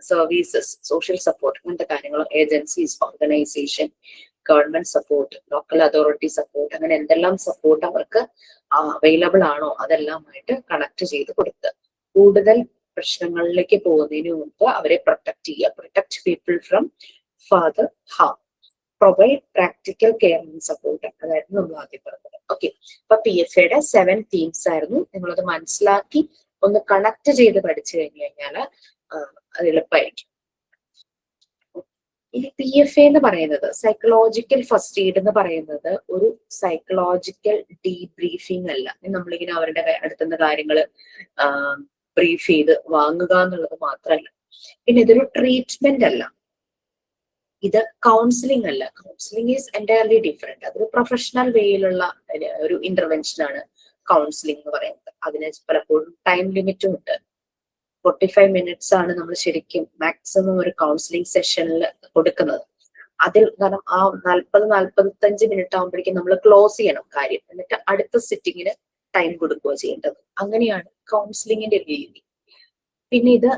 സർവീസസ്, സോഷ്യൽ സപ്പോർട്ട്, അങ്ങനത്തെ കാര്യങ്ങൾ, agencies, organisation, government support, local authority support, അങ്ങനെ എന്തെല്ലാം സപ്പോർട്ട് അവർക്ക് അവൈലബിൾ ആണോ അതെല്ലാമായിട്ട് കണക്ട് ചെയ്ത് കൊടുക്കുക. കൂടുതൽ പ്രശ്നങ്ങളിലേക്ക് പോകുന്നതിന് മുമ്പ് അവരെ പ്രൊട്ടക്ട് ചെയ്യുക. Protect people from further harm, provide practical care and support. അതായിരുന്നു നമ്മൾ ആദ്യം പറഞ്ഞത്. ഓക്കെ, അപ്പൊ PFAയുടെ 7 തീംസ് ആയിരുന്നു. നിങ്ങളത് മനസ്സിലാക്കി ഒന്ന് കണക്ട് ചെയ്ത് പഠിച്ചു കഴിഞ്ഞാൽ അത് എളുപ്പമായിരിക്കും. ഇനി PFA എന്ന് പറയുന്നത് സൈക്കോളജിക്കൽ ഫസ്റ്റ് എയ്ഡ് എന്ന് പറയുന്നത് ഒരു സൈക്കോളജിക്കൽ ഡീബ്രീഫിംഗ് അല്ല. നമ്മളിങ്ങനെ അവരുടെ അടുത്തുന്ന കാര്യങ്ങൾ ബ്രീഫ് ചെയ്ത് വാങ്ങുക എന്നുള്ളത് മാത്രമല്ല. പിന്നെ ഇതൊരു ട്രീറ്റ്മെന്റ് അല്ല, ഇത് കൗൺസിലിംഗ് അല്ല. Counselling is entirely different. അതൊരു പ്രൊഫഷണൽ വേയിലുള്ള ഒരു ഇന്റർവെൻഷൻ ആണ് കൗൺസിലിംഗ് എന്ന് പറയുന്നത്. അതിന് പലപ്പോഴും ടൈം ലിമിറ്റും ഉണ്ട്. 45 മിനിറ്റ്സ് ആണ് നമ്മൾ ശരിക്കും മാക്സിമം ഒരു കൗൺസിലിംഗ് സെഷനിൽ കൊടുക്കുന്നത്. അതിൽ കാരണം ആ 40-45 മിനിറ്റ് ആകുമ്പോഴേക്കും നമ്മൾ ക്ലോസ് ചെയ്യണം കാര്യം, എന്നിട്ട് അടുത്ത സിറ്റിങ്ങിന് ടൈം കൊടുക്കുകയോ ചെയ്യേണ്ടത്. അങ്ങനെയാണ് കൗൺസിലിംഗിന്റെ രീതി. പിന്നെ ഇത്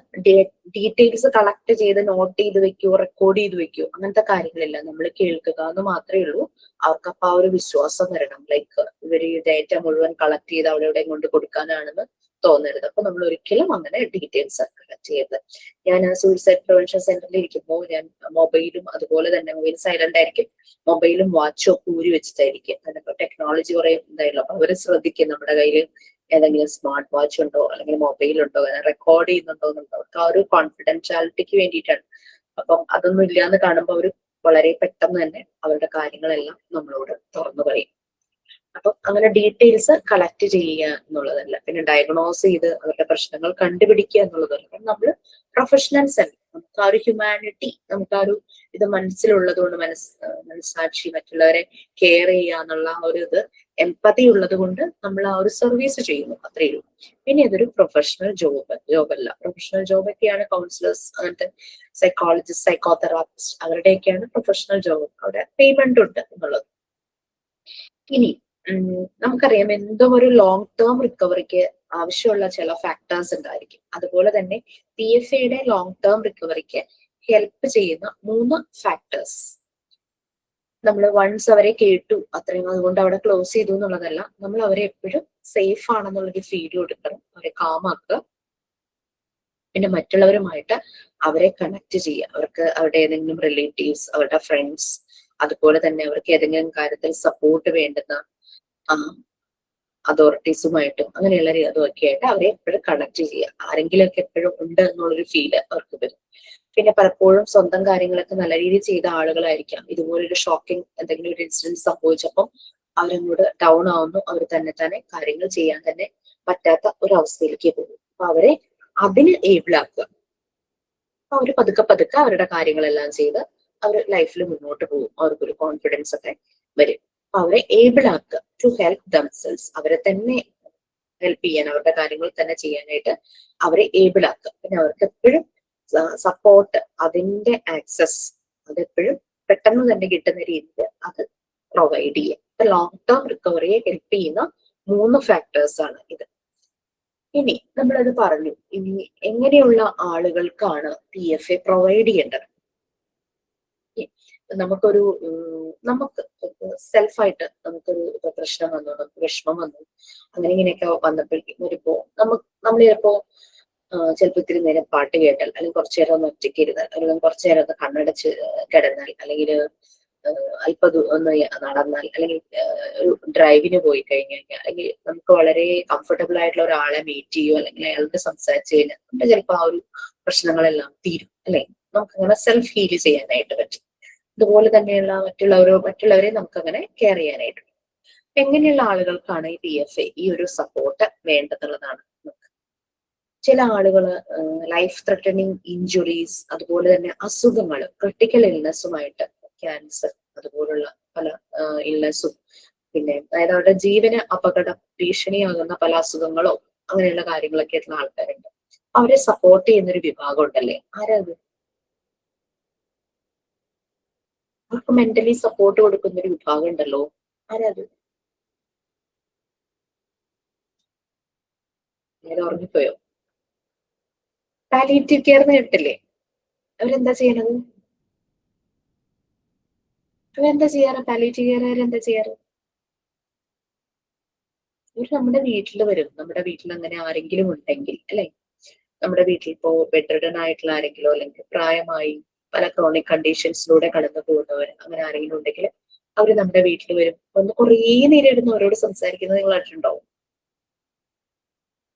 ഡീറ്റെയിൽസ് കളക്ട് ചെയ്ത് നോട്ട് ചെയ്ത് വെക്കുകയോ റെക്കോർഡ് ചെയ്ത് വെക്കുകയോ അങ്ങനത്തെ കാര്യങ്ങളില്ല. നമ്മൾ കേൾക്കുക എന്ന് മാത്രമേ ഉള്ളൂ. അവർക്ക് അപ്പൊ ആ ഒരു വിശ്വാസം വരണം. ലൈക്ക് ഇവര് ഈ ഡേറ്റ മുഴുവൻ കളക്ട് ചെയ്ത് അവിടെ എവിടെയും കൊണ്ട് കൊടുക്കാനാണെന്ന് തോന്നരുത്. അപ്പൊ നമ്മൾ ഒരിക്കലും അങ്ങനെ ഡീറ്റെയിൽസ് കളക്ട് ചെയ്യരുത്. ഞാൻ സൂയിസൈഡ് പ്രിവെൻഷൻ സെന്ററിൽ ഇരിക്കുമ്പോൾ ഞാൻ മൊബൈലും അതുപോലെ തന്നെ മൊബൈൽ സൈലന്റ് ആയിരിക്കും, മൊബൈലും വാച്ചും ഒക്കെ ഊരി വെച്ചിട്ടായിരിക്കും. കാരണം ഇപ്പൊ ടെക്നോളജി കുറെ എന്തായാലും അപ്പൊ അവര് ശ്രദ്ധിക്കും നമ്മുടെ കയ്യിൽ ഏതെങ്കിലും സ്മാർട്ട് വാച്ച് ഉണ്ടോ അല്ലെങ്കിൽ മൊബൈൽ ഉണ്ടോ, റെക്കോർഡ് ചെയ്യുന്നുണ്ടോ എന്നുണ്ടോ. അവർക്ക് ആ ഒരു കോൺഫിഡൻഷ്യാലിറ്റിക്ക് വേണ്ടിയിട്ടാണ്. അപ്പം അതൊന്നും ഇല്ലാന്ന് കാണുമ്പോൾ അവർ വളരെ പെട്ടെന്ന് തന്നെ അവരുടെ കാര്യങ്ങളെല്ലാം നമ്മളോട് തുറന്നു പറയും. അപ്പൊ അങ്ങനെ ഡീറ്റെയിൽസ് കളക്ട് ചെയ്യുക എന്നുള്ളതല്ല. പിന്നെ ഡയഗ്നോസ് ചെയ്ത് അവരുടെ പ്രശ്നങ്ങൾ കണ്ടുപിടിക്കുക എന്നുള്ളതല്ല. നമ്മൾ പ്രൊഫഷണൽസ് അല്ല, നമുക്ക് ആ ഒരു ഹ്യൂമാനിറ്റി, നമുക്ക് ആ ഒരു ഇത് മനസ്സിലുള്ളത് കൊണ്ട് മനസ്സാക്ഷി, മറ്റുള്ളവരെ കെയർ ചെയ്യുക എന്നുള്ള ഒരു ഇത് എംപതി ഉള്ളത് കൊണ്ട് നമ്മൾ ആ ഒരു സർവീസ് ചെയ്യുന്നു, അത്രയേ ഉള്ളൂ. പിന്നെ ഇതൊരു പ്രൊഫഷണൽ ജോബല്ല. പ്രൊഫഷണൽ ജോബൊക്കെയാണ് കൗൺസിലേഴ്സ്, അങ്ങനത്തെ സൈക്കോളജിസ്റ്റ്, സൈക്കോതെറാപ്പിസ്റ്റ്, അവരുടെയൊക്കെയാണ് പ്രൊഫഷണൽ ജോബ്. അവിടെ പേയ്മെന്റ് ഉണ്ട് എന്നുള്ളത്. ഇനി നമുക്കറിയാം എന്തോ ഒരു ലോങ് ടേം റിക്കവറിക്ക് ആവശ്യമുള്ള ചില ഫാക്ടേഴ്സ് ഉണ്ടായിരിക്കും. അതുപോലെ തന്നെ PFAയുടെ ലോങ് ടേം റിക്കവറിക്ക് ഹെൽപ്പ് ചെയ്യുന്ന 3 ഫാക്ടേഴ്സ്. നമ്മൾ വൺസ് അവരെ കേട്ടു അത്രയും അതുകൊണ്ട് അവിടെ ക്ലോസ് ചെയ്തു എന്നുള്ളതല്ല, നമ്മൾ അവരെ എപ്പോഴും സേഫ് ആണെന്നുള്ളൊരു ഫീൽ കൊടുക്കണം, അവരെ കാമാക്കുക. പിന്നെ മറ്റുള്ളവരുമായിട്ട് അവരെ കണക്ട് ചെയ്യുക. അവർക്ക് അവരുടെ ഏതെങ്കിലും റിലേറ്റീവ്സ്, അവരുടെ ഫ്രണ്ട്സ്, അതുപോലെ തന്നെ അവർക്ക് ഏതെങ്കിലും കാര്യത്തിൽ സപ്പോർട്ട് വേണ്ടുന്ന അതോറിറ്റീസുമായിട്ടും അങ്ങനെയുള്ള അതുമൊക്കെ ആയിട്ട് അവരെ എപ്പോഴും കണക്ട് ചെയ്യുക. ആരെങ്കിലുമൊക്കെ എപ്പോഴും ഉണ്ട് എന്നുള്ളൊരു ഫീല് അവർക്ക് വരും. പിന്നെ പലപ്പോഴും സ്വന്തം കാര്യങ്ങളൊക്കെ നല്ല രീതിയിൽ ചെയ്ത ആളുകളായിരിക്കാം. ഇതുപോലൊരു ഷോക്കിംഗ് എന്തെങ്കിലും ഒരു ഇൻസിഡന്റ് സംഭവിച്ചപ്പം അവരങ്ങോട്ട് ഡൗൺ ആവുന്നു, അവർ തന്നെ കാര്യങ്ങൾ ചെയ്യാൻ തന്നെ പറ്റാത്ത ഒരു അവസ്ഥയിലേക്ക് പോകും. അപ്പൊ അവരെ അതിന് ഏബിൾ ആക്കുക. അപ്പൊ അവര് പതുക്കെ അവരുടെ കാര്യങ്ങളെല്ലാം ചെയ്ത് അവർ ലൈഫിൽ മുന്നോട്ട് പോകും. അവർക്കൊരു കോൺഫിഡൻസ് ഒക്കെ വരും. അപ്പൊ അവരെ ഏബിൾ ആക്കുക ടു ഹെൽപ്പ് ദംസെൽസ്. അവരെ തന്നെ ഹെൽപ്പ് ചെയ്യാൻ, അവരുടെ കാര്യങ്ങൾ തന്നെ ചെയ്യാനായിട്ട് അവരെ ഏബിൾ ആക്കുക. പിന്നെ അവർക്ക് എപ്പോഴും സപ്പോർട്ട്, അതിന്റെ ആക്സസ് അതെപ്പോഴും പെട്ടെന്ന് തന്നെ കിട്ടുന്ന രീതിയിൽ അത് പ്രൊവൈഡ് ചെയ്യുക. ഇപ്പൊ ലോങ് ടേം റിക്കവറിയെ ഹെൽപ്പ് ചെയ്യുന്ന 3 ഫാക്ടേഴ്സ് ആണ് ഇത്. ഇനി നമ്മളത് പറഞ്ഞു. ഇനി എങ്ങനെയുള്ള ആളുകൾക്കാണ് PFA പ്രൊവൈഡ് ചെയ്യേണ്ടത്? നമുക്ക് സെൽഫായിട്ട് നമുക്കൊരു പ്രശ്നം വന്നു, നമുക്ക് വിഷമം വന്നു, അങ്ങനെ ഇങ്ങനെയൊക്കെ വന്നപ്പോഴേക്കും നമ്മൾ ചിലപ്പോൾ ഇത്തിരി നേരം പാട്ട് കേട്ടാൽ, അല്ലെങ്കിൽ കുറച്ചു നേരം ഒന്ന് ഒറ്റയ്ക്ക് ഇരുന്നാൽ, അല്ലെങ്കിൽ കുറച്ചു നേരം ഒന്ന് കണ്ണടച്ച് കിടന്നാൽ, അല്ലെങ്കിൽ അല്പം ഒന്ന് നടന്നാൽ, അല്ലെങ്കിൽ ഒരു ഡ്രൈവിന് പോയി കഴിഞ്ഞു കഴിഞ്ഞാൽ, അല്ലെങ്കിൽ നമുക്ക് വളരെ കംഫർട്ടബിൾ ആയിട്ടുള്ള ഒരാളെ മീറ്റ് ചെയ്യുകയോ അല്ലെങ്കിൽ അയാളോട് സംസാരിച്ചു കഴിഞ്ഞാൽ നമ്മുടെ ചിലപ്പോൾ ആ ഒരു പ്രശ്നങ്ങളെല്ലാം തീരും, അല്ലെ? നമുക്ക് അങ്ങനെ സെൽഫ് ഹീൽ ചെയ്യാനായിട്ട് പറ്റും. ഇതുപോലെ തന്നെയുള്ള മറ്റുള്ളവരെ നമുക്ക് അങ്ങനെ കെയർ ചെയ്യാനായിട്ട് പറ്റും. എങ്ങനെയുള്ള ആളുകൾക്കാണ് ഈ PFA ഈ ഒരു സപ്പോർട്ട് വേണ്ടതെന്നുള്ളതാണ്. ചില ആളുകൾ ലൈഫ് ത്രെട്ടനിങ് ഇഞ്ചുറീസ്, അതുപോലെ തന്നെ അസുഖങ്ങൾ, ക്രിട്ടിക്കൽ ഇൽനെസ്സുമായിട്ട്, ക്യാൻസർ അതുപോലുള്ള പല ഇൽനെസ്സും, പിന്നെ അതായത് അവരുടെ ജീവന് ഭീഷണിയാകുന്ന പല അസുഖങ്ങളോ അങ്ങനെയുള്ള കാര്യങ്ങളൊക്കെ ആയിട്ടുള്ള ആൾക്കാരുണ്ട്. അവരെ സപ്പോർട്ട് ചെയ്യുന്നൊരു വിഭാഗം ഉണ്ടല്ലേ, ആരാ അത്? അവർക്ക് മെന്റലി സപ്പോർട്ട് കൊടുക്കുന്ന ഒരു വിഭാഗം ഉണ്ടല്ലോ, ആരാ അത്? ഞാൻ ഉറങ്ങിപ്പോയോ? പാലിയേറ്റീവ് കെയർ എന്ന് കേട്ടില്ലേ? അവരെന്താ ചെയ്യണത്? അവരെന്താ ചെയ്യാറ്? പാലിയേറ്റീവ് കെയർ അവരെന്താ ചെയ്യാറ്? ഇവർ നമ്മുടെ വീട്ടിൽ വരും. നമ്മുടെ വീട്ടിൽ അങ്ങനെ ആരെങ്കിലും ഉണ്ടെങ്കിൽ, അല്ലെ, നമ്മുടെ വീട്ടിൽ ഇപ്പോ ബെഡ് റിഡൻ ആയിട്ടുള്ള ആരെങ്കിലും, അല്ലെങ്കിൽ പ്രായമായി പല ക്രോണിക് കണ്ടീഷൻസിലൂടെ കടന്നു പോകുന്നവർ, അങ്ങനെ ആരെങ്കിലും ഉണ്ടെങ്കിൽ അവര് നമ്മുടെ വീട്ടിൽ വരും. ഒന്ന് കുറേ നേരം ഇരുന്ന് അവരോട് സംസാരിക്കുന്നത് നിങ്ങൾ കണ്ടിട്ടുണ്ടാവും.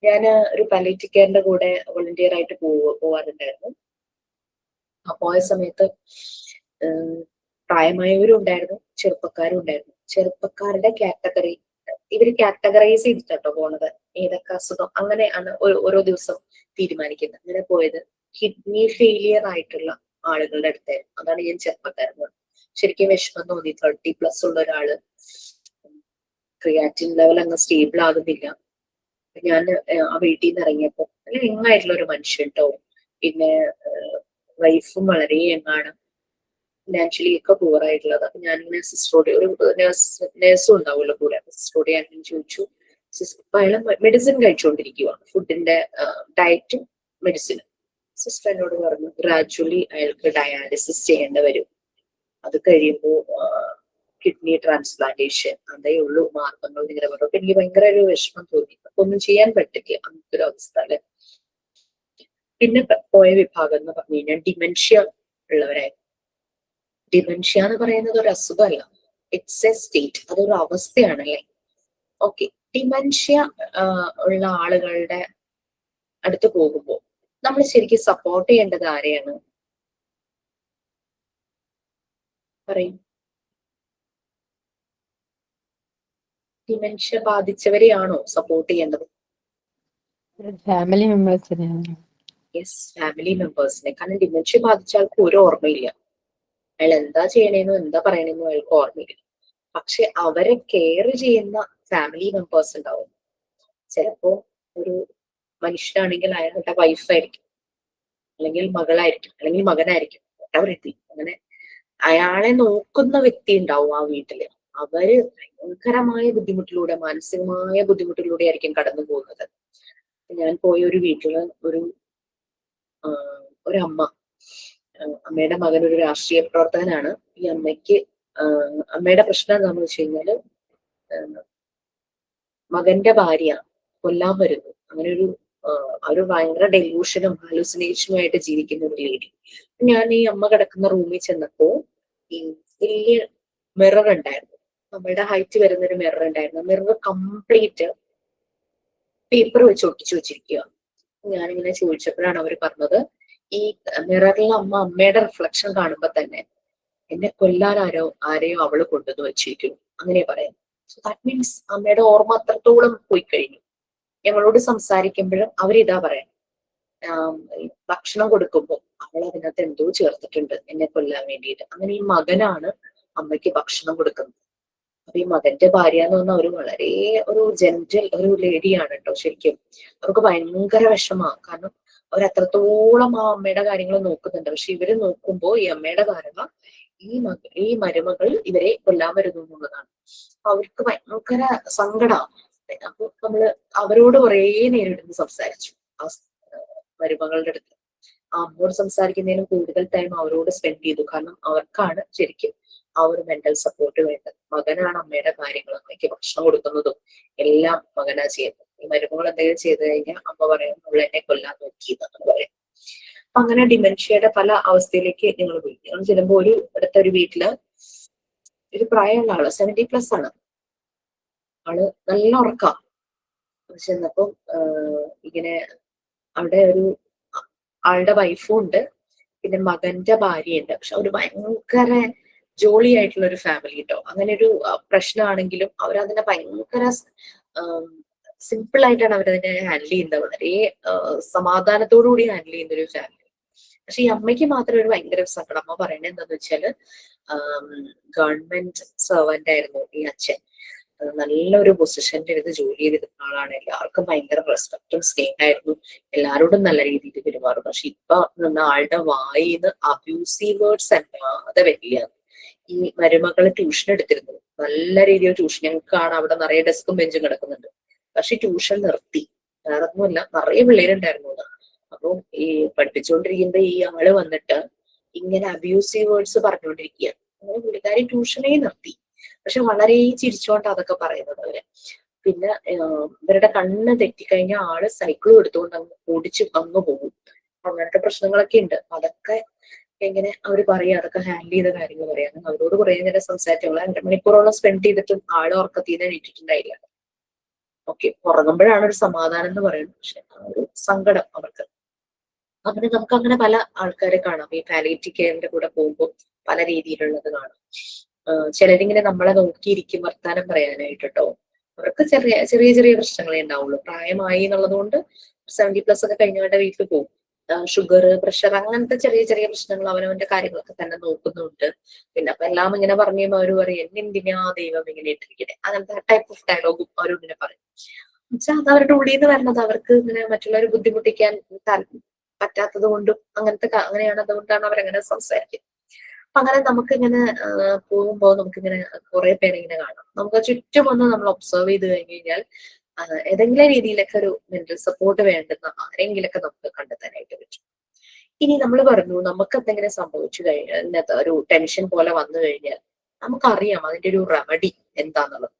ഞാൻ ഒരു പാലിയേറ്റീവ് കെയറിന്റെ കൂടെ വോളണ്ടിയർ ആയിട്ട് പോവാറുണ്ടായിരുന്നു. ആ പോയ സമയത്ത് പ്രായമായവരും ഉണ്ടായിരുന്നു, ചെറുപ്പക്കാരും ഉണ്ടായിരുന്നു. ചെറുപ്പക്കാരുടെ കാറ്റഗറി ഇവര് കാറ്റഗറൈസ് ചെയ്തിട്ടോ പോണത്, ഏതൊക്കെ അസുഖം അങ്ങനെയാണ് ഓരോ ദിവസം തീരുമാനിക്കുന്നത്. അങ്ങനെ പോയത് കിഡ്നി ഫെയിലിയർ ആയിട്ടുള്ള ആളുകളുടെ അടുത്തായിരുന്നു. അതാണ് ഞാൻ ചെറുപ്പക്കാരൻ. ശരിക്കും വിഷമം തോന്നി. 30+ ഉള്ള ഒരാള്, ക്രിയാറ്റിൻ ലെവൽ അങ്ങ് സ്റ്റേബിൾ ആകുന്നില്ല. ഞാൻ ആ വീട്ടിൽ നിന്ന് ഇറങ്ങിയപ്പോ നല്ല യങ്ങായിട്ടുള്ള ഒരു മനുഷ്യൻ കേട്ടോ. പിന്നെ വൈഫും വളരെ യങ്ങാണ്, ഫിനാൻഷ്യലി ഒക്കെ പൂർ ആയിട്ടുള്ളത്. അപ്പൊ ഞാനിങ്ങനെ സിസ്റ്ററോട്, ഒരു നേഴ്സും ഉണ്ടാവുമല്ലോ കൂടെ, സിസ്റ്ററോട് ഞാൻ ചോദിച്ചു. ഇപ്പൊ അയാൾ മെഡിസിൻ കഴിച്ചുകൊണ്ടിരിക്കുകയാണ്, ഫുഡിന്റെ ഡയറ്റും മെഡിസിനും. സിസ്റ്റർ എന്നോട് പറഞ്ഞു ഗ്രാജുവലി അയാൾക്ക് ഡയാലിസിസ് ചെയ്യേണ്ടി വരും, അത് കഴിയുമ്പോൾ കിഡ്നി ട്രാൻസ്പ്ലാന്റേഷൻ, അതേ ഉള്ളൂ മാർഗങ്ങൾ ഇങ്ങനെ പറഞ്ഞു. അപ്പൊ എനിക്ക് ഭയങ്കര ഒരു വിഷമം തോന്നി. അപ്പൊ ഒന്നും ചെയ്യാൻ പറ്റില്ല അങ്ങനത്തെ ഒരു അവസ്ഥ, അല്ലെ? പിന്നെ പോയ വിഭാഗം എന്ന് പറഞ്ഞു കഴിഞ്ഞാൽ ഡിമെൻഷ്യ ഉള്ളവരായിരുന്നു. ഡിമെൻഷ്യ എന്ന് പറയുന്നത് ഒരു അസുഖമല്ല, ഇറ്റ്സ് എ സ്റ്റേറ്റ്, അതൊരു അവസ്ഥയാണല്ലേ. ഓക്കെ, ഡിമെൻഷ്യ ഉള്ള ആളുകളുടെ അടുത്ത് പോകുമ്പോൾ നമ്മൾ ശരിക്കും സപ്പോർട്ട് ചെയ്യേണ്ടത് ആരെയാണ്? പറയും. ഡിമെൻഷ്യ ബാധിച്ചവരെയാണോ സപ്പോർട്ട് ചെയ്യേണ്ടത്? ഫാമിലി മെമ്പേഴ്സിനെ. യെസ്, ഫാമിലി മെമ്പേഴ്സിനെ. കാരണം ഡിമെൻഷ്യ ബാധിച്ച ആൾക്ക് ഒരു ഓർമ്മയില്ല, അയാൾ എന്താ ചെയ്യണേന്നോ എന്താ പറയണേന്നോ അയാൾക്ക് ഓർമ്മയില്ല. പക്ഷെ അവരെ കെയർ ചെയ്യുന്ന ഫാമിലി മെമ്പേഴ്സ് ഉണ്ടാവും. ചിലപ്പോ ഒരു മനുഷ്യനാണെങ്കിൽ അയാളുടെ വൈഫായിരിക്കും, അല്ലെങ്കിൽ മകളായിരിക്കും, അല്ലെങ്കിൽ മകനായിരിക്കും, അങ്ങനെ അയാളെ നോക്കുന്ന വ്യക്തി ഉണ്ടാവും ആ വീട്ടില്. അവര് ഭയങ്കരമായ ബുദ്ധിമുട്ടിലൂടെ, മാനസികമായ ബുദ്ധിമുട്ടിലൂടെ ആയിരിക്കും കടന്നു പോകുന്നത്. ഞാൻ പോയ ഒരു വീട്ടില് ഒരമ്മ, അമ്മയുടെ മകൻ ഒരു രാഷ്ട്രീയ പ്രവർത്തകനാണ്. ഈ അമ്മയ്ക്ക് അമ്മയുടെ പ്രശ്നം എന്താണെന്ന് വെച്ച് കഴിഞ്ഞാല് മകന്റെ ഭാര്യ കൊല്ലാൻ വരുന്നു. അങ്ങനെ ഒരു ഭയങ്കര ഡെലൂഷനും ഹാലൂസിനേഷനും ആയിട്ട് ജീവിക്കുന്ന ഒരു ലേഡി. ഞാൻ ഈ അമ്മ കിടക്കുന്ന റൂമിൽ ചെന്നപ്പോ ഈ വലിയ മിറർ ഉണ്ടായിരുന്നു, നമ്മളുടെ ഹൈറ്റ് വരുന്ന ഒരു മിറർ ഉണ്ടായിരുന്നു. മിറർ കംപ്ലീറ്റ് പേപ്പർ വെച്ച് ഒട്ടിച്ചു വെച്ചിരിക്കുക. ഞാനിങ്ങനെ ചോദിച്ചപ്പോഴാണ് അവർ പറഞ്ഞത്, ഈ മിററിൽ അമ്മയുടെ റിഫ്ലക്ഷൻ കാണുമ്പോ തന്നെ എന്നെ കൊല്ലാൻ ആരെയോ അവള് കൊണ്ടുവന്ന് വെച്ചിരിക്കുന്നു, അങ്ങനെ പറയാം. സോ ദാറ്റ് മീൻസ് അമ്മയുടെ ഓർമ്മ അത്രത്തോളം പോയി കഴിഞ്ഞു. ഞങ്ങളോട് സംസാരിക്കുമ്പോഴും അവരിതാ പറയാം, ഭക്ഷണം കൊടുക്കുമ്പോൾ അവൾ അതിനകത്ത് എന്തോ ചേർത്തിട്ടുണ്ട് എന്നെ കൊല്ലാൻ വേണ്ടിയിട്ട്. അങ്ങനെ ഈ മകനാണ് അമ്മയ്ക്ക് ഭക്ഷണം കൊടുക്കുന്നത്. അപ്പൊ ഈ മകന്റെ ഭാര്യ എന്ന് പറഞ്ഞാൽ വളരെ ഒരു ജെന്റൽ ഒരു ലേഡിയാണ് കേട്ടോ. ശരിക്കും അവർക്ക് ഭയങ്കര വിഷമാണ്. കാരണം അവർ അത്രത്തോളം ആ അമ്മയുടെ കാര്യങ്ങൾ നോക്കുന്നുണ്ട്. പക്ഷെ ഇവര് നോക്കുമ്പോ ഈ അമ്മയുടെ കാരണം ഈ മരുമകൾ ഇവരെ കൊല്ലാൻ വരുന്നു എന്നുള്ളതാണ്. അവർക്ക് ഭയങ്കര സങ്കടമാണ്. അപ്പൊ നമ്മള് അവരോട് കുറേ നേരിടുന്ന് സംസാരിച്ചു. ആ മരുമകളുടെ അടുത്ത് ആ അമ്മോട് സംസാരിക്കുന്നതിനും കൂടുതൽ ടൈം അവരോട് സ്പെൻഡ് ചെയ്തു. കാരണം അവർക്കാണ് ശരിക്കും ആ ഒരു മെന്റൽ സപ്പോർട്ട് വേണ്ടത്. മകനാണ് അമ്മയുടെ കാര്യങ്ങൾ, അമ്മയ്ക്ക് ഭക്ഷണം കൊടുക്കുന്നതും എല്ലാം മകനാ ചെയ്യുന്നത്. ഈ മരുമകൾ എന്തെങ്കിലും ചെയ്തു കഴിഞ്ഞാൽ അമ്മ പറയും അവൾ എന്നെ കൊല്ലാൻ നോക്കി എന്നാണ് പറയാം. അപ്പൊ അങ്ങനെ ഡിമെൻഷ്യയുടെ പല അവസ്ഥയിലേക്ക് ഞങ്ങൾ പോയി. ഞങ്ങൾ ചെല്ലുമ്പോ അടുത്തൊരു വീട്ടില് ഒരു പ്രായമുള്ള ആള് 70+ ആണ്. ആള് നല്ല ഉറക്കാം. ചെന്നപ്പം ഇങ്ങനെ അവിടെ ആളുടെ വൈഫും ഉണ്ട്, പിന്നെ മകന്റെ ഭാര്യയുണ്ട്. പക്ഷെ അവര് ഭയങ്കര ജോളി ആയിട്ടുള്ള ഒരു ഫാമിലി കേട്ടോ. അങ്ങനെ ഒരു പ്രശ്നമാണെങ്കിലും അവരതിനെ ഭയങ്കര സിമ്പിൾ ആയിട്ടാണ് അവരതിനെ ഹാൻഡിൽ ചെയ്യുന്നത്. വളരെ സമാധാനത്തോടു കൂടി ഹാൻഡിൽ ചെയ്യുന്ന ഒരു ഫാമിലി. പക്ഷെ ഈ അമ്മയ്ക്ക് മാത്രം ഒരു ഭയങ്കര സങ്കടം. അമ്മ പറയുന്നത് എന്താന്ന് വെച്ചാല് ഗവൺമെന്റ് സെർവന്റ് ആയിരുന്നു ഈ അച്ഛൻ. നല്ലൊരു പൊസിഷന്റെ അടുത്ത് ജോലി ചെയ്തിരുന്ന ആളാണ്. എല്ലാവർക്കും ഭയങ്കര റെസ്പെക്റ്റും സ്നേഹമായിരുന്നു, എല്ലാവരോടും നല്ല രീതിയിൽ പെരുമാറും. പക്ഷെ ഇപ്പൊ ആളുടെ വായിന്ന് അബ്യൂസീവ് വേർഡ്സ് അല്ലാതെ വരില്ല. ഈ മരുമകള് ട്യൂഷൻ എടുത്തിരുന്നു, നല്ല രീതിയിൽ ട്യൂഷൻ. ഞങ്ങൾക്കാണ് അവിടെ നിറയെ ഡെസ്കും ബെഞ്ചും കിടക്കുന്നുണ്ട്. പക്ഷെ ട്യൂഷൻ നിർത്തി. വേറെ ഒന്നുമല്ല, നിറയെ പിള്ളേരുണ്ടായിരുന്നു. അപ്പൊ ഈ പഠിപ്പിച്ചുകൊണ്ടിരിക്കുമ്പോ ഈ ആള് വന്നിട്ട് ഇങ്ങനെ അബ്യൂസീവ് വേർഡ്സ് പറഞ്ഞുകൊണ്ടിരിക്കുക. അങ്ങനെ പുള്ളിക്കാരി ട്യൂഷനേ നിർത്തി. പക്ഷെ വളരെ ചിരിച്ചോണ്ട് അതൊക്കെ പറയുന്നത് അവര്. പിന്നെ ഇവരുടെ കണ്ണ് തെറ്റിക്കഴിഞ്ഞാൽ ആള് സൈക്കിളും എടുത്തുകൊണ്ട് ഓടിച്ച് അങ്ങ് പോകും. അങ്ങനത്തെ പ്രശ്നങ്ങളൊക്കെ ഉണ്ട്. അതൊക്കെ എങ്ങനെ അവര് പറയാ, അതൊക്കെ ഹാൻഡിൽ ചെയ്ത കാര്യങ്ങൾ പറയാം. അവരോട് കുറെ നേരം സംസാരിച്ചു. 2 മണിക്കൂറോളം സ്പെൻഡ് ചെയ്തിട്ടും ആള് ഉറക്കത്തിൽ നിന്ന് എണീറ്റിട്ടുണ്ടായില്ല. ഓക്കെ, ഉറങ്ങുമ്പോഴാണ് ഒരു സമാധാനം എന്ന് പറയുന്നത്. പക്ഷെ ആ ഒരു സങ്കടം അവർക്ക്. അങ്ങനെ നമുക്ക് അങ്ങനെ പല ആൾക്കാരെ കാണാം. ഈ പാലിയേറ്റീവ് കെയറിന്റെ കൂടെ പോകുമ്പോൾ പല രീതിയിലുള്ളത് കാണാം. ചിലരിങ്ങനെ നമ്മളെ നോക്കിയിരിക്കും വർത്താനം പറയാനായിട്ട് കേട്ടോ. അവർക്ക് ചെറിയ ചെറിയ ചെറിയ പ്രശ്നങ്ങളേ ഉണ്ടാവുള്ളൂ. പ്രായമായി എന്നുള്ളത് കൊണ്ട് 70+ ഒക്കെ കഴിഞ്ഞവരുടെ വീട്ടിൽ പോകും. ഷുഗർ, പ്രഷർ, അങ്ങനത്തെ ചെറിയ ചെറിയ പ്രശ്നങ്ങൾ അവനവന്റെ കാര്യങ്ങളൊക്കെ തന്നെ നോക്കുന്നുണ്ട്. പിന്നെ അപ്പൊ എല്ലാം ഇങ്ങനെ പറഞ്ഞു കഴിയുമ്പോൾ അവര് പറയും എന്തിനാ ദൈവം ഇങ്ങനെ ഇട്ടിരിക്കണേ, അങ്ങനത്തെ ടൈപ്പ് ഓഫ് ഡയലോഗും അവരിങ്ങനെ പറയും. എന്നുവെച്ചാൽ അത് അവരുടെ ഉള്ളിൽ നിന്ന് വരുന്നത്. അവർക്ക് ഇങ്ങനെ മറ്റുള്ളവരെ ബുദ്ധിമുട്ടിക്കാൻ പറ്റാത്തത് കൊണ്ടും അങ്ങനെയാണ്. അതുകൊണ്ടാണ് അവരങ്ങനെ സംസാരിക്കുന്നത്. അപ്പൊ അങ്ങനെ നമുക്കിങ്ങനെ പോകുമ്പോൾ നമുക്കിങ്ങനെ കുറെ പേരിങ്ങനെ കാണാം. നമുക്ക് ചുറ്റും വന്ന് നമ്മൾ ഒബ്സർവ് ചെയ്ത് കഴിഞ്ഞ് കഴിഞ്ഞാൽ ഏതെങ്കിലും രീതിയിലൊക്കെ ഒരു മെന്റൽ സപ്പോർട്ട് വേണ്ടുന്ന ആരെങ്കിലൊക്കെ നമുക്ക് കണ്ടെത്താനായിട്ട് പറ്റും. ഇനി നമ്മൾ പറഞ്ഞു നമുക്ക് എന്തെങ്കിലും സംഭവിച്ചു കഴിഞ്ഞാൽ, ഒരു ടെൻഷൻ പോലെ വന്നു കഴിഞ്ഞാൽ നമുക്കറിയാം അതിന്റെ ഒരു റെമഡി എന്താന്നുള്ളത്.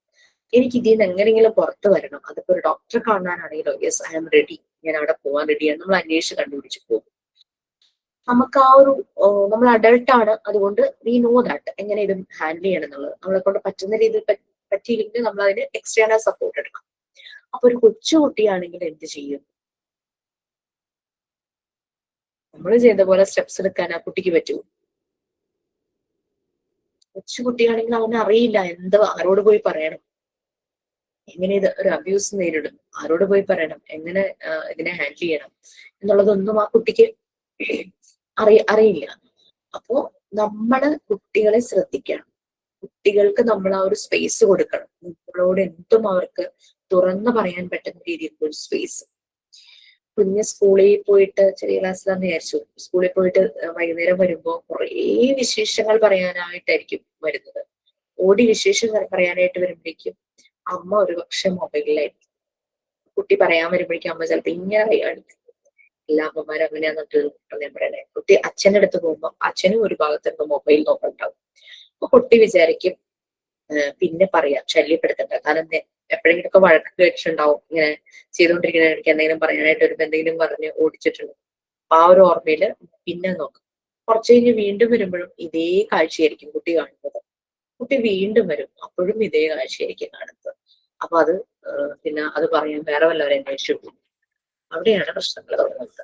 എനിക്ക് ഇതിൽ നിന്ന് എങ്ങനെയെങ്കിലും പുറത്തു വരണം. അതിപ്പോ ഒരു ഡോക്ടറെ കാണാനാണെങ്കിലോ, യെസ് ഐ ആം റെഡി, ഞാൻ അവിടെ പോകാൻ റെഡിയാണ്, നമ്മൾ അന്വേഷിച്ച് കണ്ടുപിടിച്ച് പോകും. നമുക്ക് ആ ഒരു നമ്മൾ അഡൾട്ട് ആണ്, അതുകൊണ്ട് വി നോ ദാറ്റ് എങ്ങനെ ഇത് ഹാൻഡിൽ ചെയ്യണം എന്നുള്ളത്. നമ്മളെ കൊണ്ട് പറ്റുന്ന രീതിയിൽ പറ്റിയില്ലെങ്കിൽ നമ്മൾ അതിന് എക്സ്റ്റേണൽ സപ്പോർട്ട് എടുക്കണം. അപ്പൊ ഒരു കൊച്ചുകുട്ടിയാണെങ്കിൽ എന്ത് ചെയ്യും? നമ്മൾ ചെയ്ത പോലെ സ്റ്റെപ്സ് എടുക്കാൻ ആ കുട്ടിക്ക് പറ്റുമോ? കൊച്ചുകുട്ടിയാണെങ്കിൽ അവന് അറിയില്ല ആരോട് പോയി പറയണം, എങ്ങനെ ഇത് ഒരു അബ്യൂസ് നേരിടും, ആരോട് പോയി പറയണം, എങ്ങനെ ഇതിനെ ഹാൻഡിൽ ചെയ്യണം എന്നുള്ളതൊന്നും ആ കുട്ടിക്ക് അറിയില്ല. അപ്പോ നമ്മള് കുട്ടികളെ ശ്രദ്ധിക്കണം. കുട്ടികൾക്ക് നമ്മൾ ആ ഒരു സ്പേസ് കൊടുക്കണം. നമ്മളോട് എന്തും അവർക്ക് തുറന്നു പറയാൻ പറ്റുന്ന രീതിയിൽ ഒരു സ്പേസ്. കുഞ്ഞ് സ്കൂളിൽ പോയിട്ട്, ചെറിയ ക്ലാസ്സിലാന്ന് വിചാരിച്ചു, സ്കൂളിൽ പോയിട്ട് വൈകുന്നേരം വരുമ്പോ കുറേ വിശേഷങ്ങൾ പറയാനായിട്ടായിരിക്കും വരുന്നത്. ഓടി വിശേഷം പറയാനായിട്ട് വരുമ്പോഴേക്കും അമ്മ ഒരുപക്ഷെ മൊബൈലിലായിരിക്കും. കുട്ടി പറയാൻ വരുമ്പോഴേക്കും അമ്മ ചിലപ്പോ ഇങ്ങനെ കൈകാണിക്കും. എല്ലാ അമ്മമാരും അങ്ങനെയാന്നിട്ട് ഞാൻ പറയണേ. കുട്ടി അച്ഛൻ്റെ അടുത്ത് പോകുമ്പോൾ അച്ഛനും ഒരു ഭാഗത്തുനിന്ന് മൊബൈൽ നോക്കണ്ടാവും. അപ്പൊ കുട്ടി വിചാരിക്കും പിന്നെ പറയാം, ശല്യപ്പെടുത്തണ്ട. കാരണം എപ്പോഴെങ്കിലൊക്കെ വഴക്ക് കേട്ടിട്ടുണ്ടാവും, ഇങ്ങനെ ചെയ്തുകൊണ്ടിരിക്കുന്ന എനിക്ക് എന്തെങ്കിലും പറയാനായിട്ട് ഒരു എന്തെങ്കിലും പറഞ്ഞ് ഓടിച്ചിട്ടുണ്ട്. അപ്പൊ ആ ഒരു ഓർമ്മയില് പിന്നെ നോക്കും. കുറച്ചു കഴിഞ്ഞ് വീണ്ടും വരുമ്പോഴും ഇതേ കാഴ്ചയായിരിക്കും കുട്ടി കാണുന്നത്. കുട്ടി വീണ്ടും വരും, അപ്പോഴും ഇതേ കാഴ്ചയായിരിക്കും കാണുന്നത്. അപ്പൊ അത് പിന്നെ അത് പറയാൻ വേറെ വല്ലവരെ അന്വേഷിച്ചു. അവിടെയാണ് പ്രശ്നങ്ങൾ തുടങ്ങുന്നത്.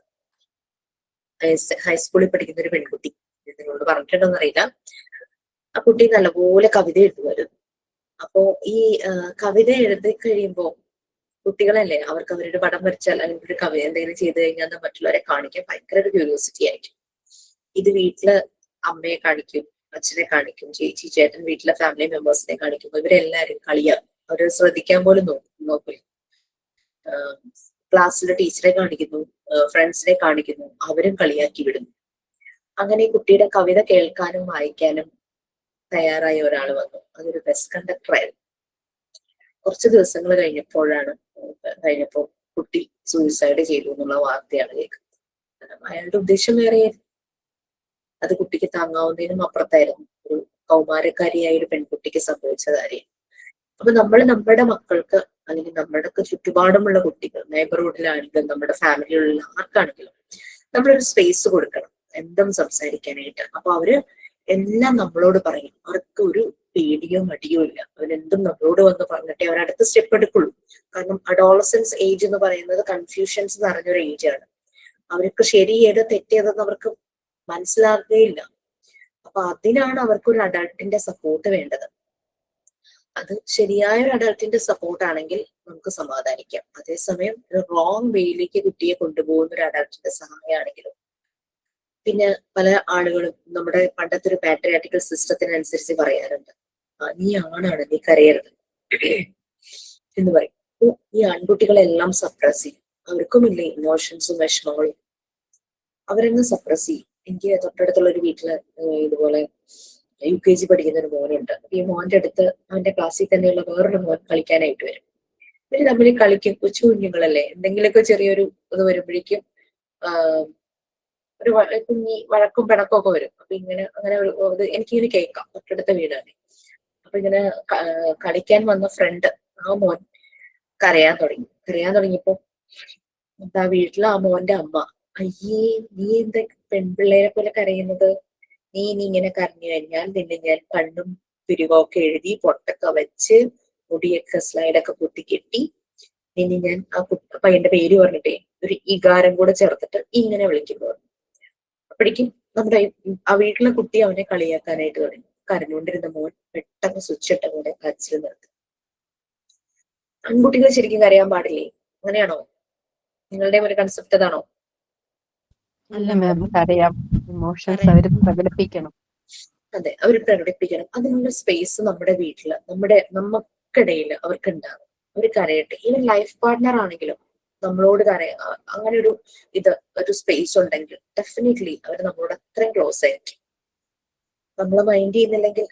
ഹൈസ്കൂളിൽ പഠിക്കുന്ന ഒരു പെൺകുട്ടി, നിങ്ങളോട് പറഞ്ഞിട്ടുണ്ടോന്ന് അറിയില്ല, ആ കുട്ടി നല്ലപോലെ കവിത എഴുതുമായിരുന്നു. അപ്പോ ഈ കവിത എഴുതി കഴിയുമ്പോ കുട്ടികളല്ലേ, അവർക്ക് അവരുടെ പടം വരച്ചാൽ അല്ലെങ്കിൽ ഒരു കവിത എന്തെങ്കിലും ചെയ്തു കഴിഞ്ഞാൽ അത് മറ്റുള്ളവരെ കാണിക്കാൻ ഭയങ്കര ഒരു ക്യൂരിയോസിറ്റി ആയിരിക്കും. ഇത് വീട്ടില് അമ്മയെ കാണിക്കും, അച്ഛനെ കാണിക്കും, ചേച്ചി ചേട്ടൻ വീട്ടിലെ ഫാമിലി മെമ്പേഴ്സിനെ കാണിക്കുമ്പോൾ ഇവരെല്ലാരും കളിയാക്കും. അവര് ശ്രദ്ധിക്കാൻ പോലും നോക്കില്ല. ക്ലാസ്സിലെ ടീച്ചറെ കാണിക്കുന്നു, ഫ്രണ്ട്സിനെ കാണിക്കുന്നു, അവരും കളിയാക്കി വിടുന്നു. അങ്ങനെ കുട്ടിയുടെ കവിത കേൾക്കാനും വായിക്കാനും തയ്യാറായ ഒരാൾ വന്നു. അതൊരു ബസ് കണ്ടക്ടർ ആയിരുന്നു. കുറച്ച് ദിവസങ്ങൾ കഴിഞ്ഞപ്പോ കുട്ടി സൂയിസൈഡ് ചെയ്തു എന്നുള്ള വാർത്തയാണ് കേൾക്കുന്നത്. അയാളുടെ ഉദ്ദേശം വേറെയായിരുന്നു. അത് കുട്ടിക്ക് താങ്ങാവുന്നതിനും അപ്പുറത്തായിരുന്നു. ഒരു കൗമാരക്കാരിയായ ഒരു പെൺകുട്ടിക്ക് സംഭവിച്ച കാര്യം. അപ്പൊ നമ്മൾ നമ്മുടെ മക്കൾക്ക് അല്ലെങ്കിൽ നമ്മുടെ ചുറ്റുപാടുമുള്ള കുട്ടികൾ, നെയ്ബർഹുഡിലാണെങ്കിലും നമ്മുടെ ഫാമിലിയിലുള്ള ആർക്കാണെങ്കിലും നമ്മളൊരു സ്പേസ് കൊടുക്കണം എന്തും സംസാരിക്കാനായിട്ട്. അപ്പൊ അവര് എല്ലാം നമ്മളോട് പറയും. അവർക്ക് ഒരു പേടിയോ മടിയോ ഇല്ല. അവരെന്തും നമ്മളോട് വന്ന് പറഞ്ഞിട്ടേ അവരടുത്ത സ്റ്റെപ്പ് എടുക്കുള്ളൂ. കാരണം അഡോളസൻസ് ഏജ് എന്ന് പറയുന്നത് കൺഫ്യൂഷൻസ് നിറഞ്ഞൊരു ഏജ് ആണ്. അവർക്ക് ശരി ഏത് തെറ്റേതെന്ന് അവർക്ക് മനസ്സിലാക്കുകയില്ല. അപ്പൊ അതിനാണ് അവർക്കൊരു അഡൾട്ടിന്റെ സപ്പോർട്ട് വേണ്ടത്. അത് ശരിയായ ഒരു അഡൾട്ടിന്റെ സപ്പോർട്ട് ആണെങ്കിൽ നമുക്ക് സമാധാനിക്കാം. അതേസമയം ഒരു റോങ് വേയിലേക്ക് കുട്ടിയെ കൊണ്ടുപോകുന്ന ഒരു അഡൾട്ടിന്റെ സഹായമാണെങ്കിലും, പിന്നെ പല ആളുകളും നമ്മുടെ പണ്ടത്തെ ഒരു പാട്രിയാറ്റിക്കൽ സിസ്റ്റത്തിനനുസരിച്ച് പറയാറുണ്ട്, നീ ആണാണ്, നീ കരയരുത് എന്ന് പറയും. ഈ ആൺകുട്ടികളെല്ലാം സപ്രസ് ചെയ്യും. അവർക്കുമില്ല ഇമോഷൻസും വിഷമങ്ങളും, അവരെല്ലാം സപ്രസ് ചെയ്യും. എനിക്ക് തൊട്ടടുത്തുള്ള ഒരു വീട്ടില് ഇതുപോലെ UKG പഠിക്കുന്ന ഒരു മോനുണ്ട്. ഈ മോന്റെ അടുത്ത് അവന്റെ ക്ലാസ്സിൽ തന്നെയുള്ള വേറൊരു മോൻ കളിക്കാനായിട്ട് വരും. ഇവര് തമ്മിൽ കളിക്കും. കൊച്ചു കുഞ്ഞുങ്ങളല്ലേ, എന്തെങ്കിലുമൊക്കെ ചെറിയൊരു ഇത് വരുമ്പോഴേക്കും ഒരു കുഞ്ഞി വഴക്കും പിണക്കും ഒക്കെ വരും. അപ്പൊ അങ്ങനെ ഒരു എനിക്കിങ്ങനെ കേൾക്കാം, തൊട്ടടുത്ത വീടാണ്. അപ്പൊ ഇങ്ങനെ കളിക്കാൻ വന്ന ഫ്രണ്ട്, ആ മോൻ കരയാൻ തുടങ്ങിയപ്പോ എന്താ വീട്ടിലെ ആ മോന്റെ അമ്മ, അയ്യേ നീ എന്താ പെൺപിള്ളേരെ പോലെ കരയുന്നത്, നീ ഇങ്ങനെ കരഞ്ഞു കഴിഞ്ഞാൽ നിന്നെ ഞാൻ കണ്ണും പിരിവൊക്കെ എഴുതി പൊട്ടൊക്കെ വെച്ച് മുടിയൊക്കെ സ്ലൈഡൊക്കെ കുത്തിക്കെട്ടി നിന്നെ ഞാൻ ആ പയ്യന്റെ പേര് പറഞ്ഞിട്ടേ ഒരു ഇകാരം കൂടെ ചേർത്തിട്ട് ഇങ്ങനെ വിളിക്കുന്നു. അപ്പോഴേക്കും നമ്മുടെ ആ വീട്ടിലെ കുട്ടി അവനെ കളിയാക്കാനായിട്ട് തുടങ്ങി. കരഞ്ഞുകൊണ്ടിരുന്ന മോൻ പെട്ടെന്ന് സ്വിച്ച് ഇട്ട കൂടെ കരച്ചിൽ നിർത്തി. ആൺകുട്ടികൾ ശരിക്കും കരയാൻ പാടില്ലേ? അങ്ങനെയാണോ? നിങ്ങളുടെ ഒരു കൺസെപ്റ്റ് അതാണോ? അല്ല മാം, അറിയാം, ഇമോഷൻസ് അവർ പ്രകടിപ്പിക്കണം. അതെ, അവർ പ്രകടിപ്പിക്കണം. അതിനുള്ള സ്പേസ് നമ്മുടെ വീട്ടില് നമുക്കിടയിൽ അവർക്ക് ഉണ്ടാകും. അവർ കരയട്ടെ. ഈവൻ ലൈഫ് പാർട്ട്ണർ ആണെങ്കിലും നമ്മളോട് അങ്ങനെ ഒരു സ്പേസ് ഉണ്ടെങ്കിൽ ഡെഫിനറ്റ്ലി അവർ നമ്മളോട് അത്രയും ക്ലോസ് ആയിരിക്കും. നമ്മളെ മൈൻഡ് ചെയ്യുന്നില്ലെങ്കിൽ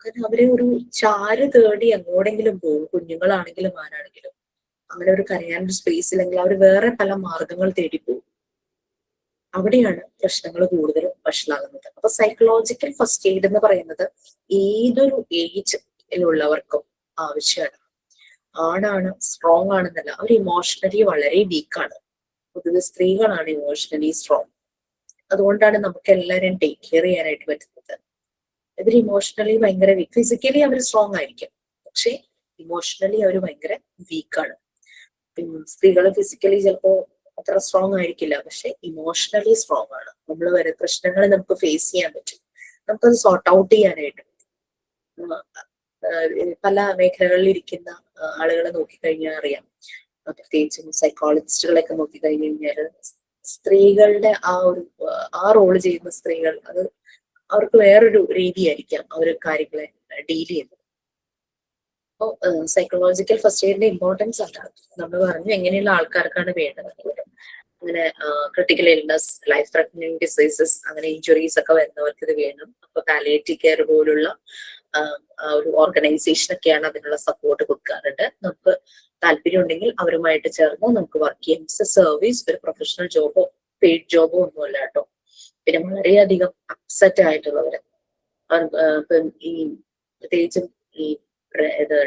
കാരണം അവരെ ഒരു ചാര് തേടി എങ്ങോടെങ്കിലും പോകും. കുഞ്ഞുങ്ങളാണെങ്കിലും ആരാണെങ്കിലും അങ്ങനെ ഒരു കരയാനൊരു സ്പേസ് ഇല്ലെങ്കിൽ അവർ വേറെ പല മാർഗങ്ങൾ തേടി പോകും. അവിടെയാണ് പ്രശ്നങ്ങൾ കൂടുതലും വഷളാകുന്നത്. അപ്പൊ സൈക്കോളജിക്കൽ ഫസ്റ്റ് എയ്ഡ് എന്ന് പറയുന്നത് ഏതൊരു ഏജിലുള്ളവർക്കും ആവശ്യമാണ്. ആണാണ് സ്ട്രോങ് ആണെന്നല്ല, അവർ ഇമോഷണലി വളരെ വീക്കാണ്. പൊതുവെ സ്ത്രീകളാണ് ഇമോഷണലി സ്ട്രോങ്. അതുകൊണ്ടാണ് നമുക്ക് എല്ലാവരെയും ടേക്ക് കെയർ ചെയ്യാനായിട്ട് പറ്റുന്നത്. ഇവർ ഇമോഷണലി ഭയങ്കര വീക്ക്. ഫിസിക്കലി അവർ സ്ട്രോങ് ആയിരിക്കും, പക്ഷെ ഇമോഷണലി അവർ ഭയങ്കര വീക്കാണ്. സ്ത്രീകൾ ഫിസിക്കലി ചിലപ്പോ അത്ര സ്ട്രോങ് ആയിരിക്കില്ല, പക്ഷെ ഇമോഷണലി സ്ട്രോങ് ആണ്. നമ്മൾ വരെ പ്രശ്നങ്ങൾ നമുക്ക് ഫേസ് ചെയ്യാൻ പറ്റും, നമുക്കത് സോർട്ട് ഔട്ട് ചെയ്യാനായിട്ട്. പല മേഖലകളിൽ ഇരിക്കുന്ന ആളുകളെ നോക്കിക്കഴിഞ്ഞാൽ അറിയാം, പ്രത്യേകിച്ചും സൈക്കോളജിസ്റ്റുകളൊക്കെ നോക്കിക്കഴിഞ്ഞു കഴിഞ്ഞാൽ സ്ത്രീകളുടെ ആ റോള് ചെയ്യുന്ന സ്ത്രീകൾ അവർക്ക് വേറൊരു രീതിയായിരിക്കാം അവർ കാര്യങ്ങളെ ഡീൽ ചെയ്യുന്നത്. അപ്പോൾ സൈക്കോളജിക്കൽ ഫസ്റ്റ് എയ്ഡിന്റെ ഇമ്പോർട്ടൻസ് അതാണ്. നമ്മൾ പറഞ്ഞു എങ്ങനെയുള്ള ആൾക്കാർക്കാണ് വേണ്ടത്. അങ്ങനെ critical illness, life threatening diseases, അങ്ങനെ ഇഞ്ചുറീസ് ഒക്കെ വരുന്നവർക്ക് ഇത് വേണം. അപ്പൊ പാലിയേറ്റീവ് കെയർ പോലുള്ള ഒരു ഓർഗനൈസേഷൻ ഒക്കെയാണ് അതിനുള്ള സപ്പോർട്ട് കൊടുക്കാറുണ്ട്. നമുക്ക് താല്പര്യം ഉണ്ടെങ്കിൽ അവരുമായിട്ട് ചേർന്ന് നമുക്ക് വർക്ക് ചെയ്യാം. സർവീസ്, ഒരു പ്രൊഫഷണൽ ജോബോ പെയ്ഡ് ജോബോ ഒന്നുമല്ല കേട്ടോ. പിന്നെ വളരെയധികം അപ്സെറ്റ് ആയിട്ടുള്ളവര്, ഇപ്പം ഈ പ്രത്യേകിച്ചും ഈ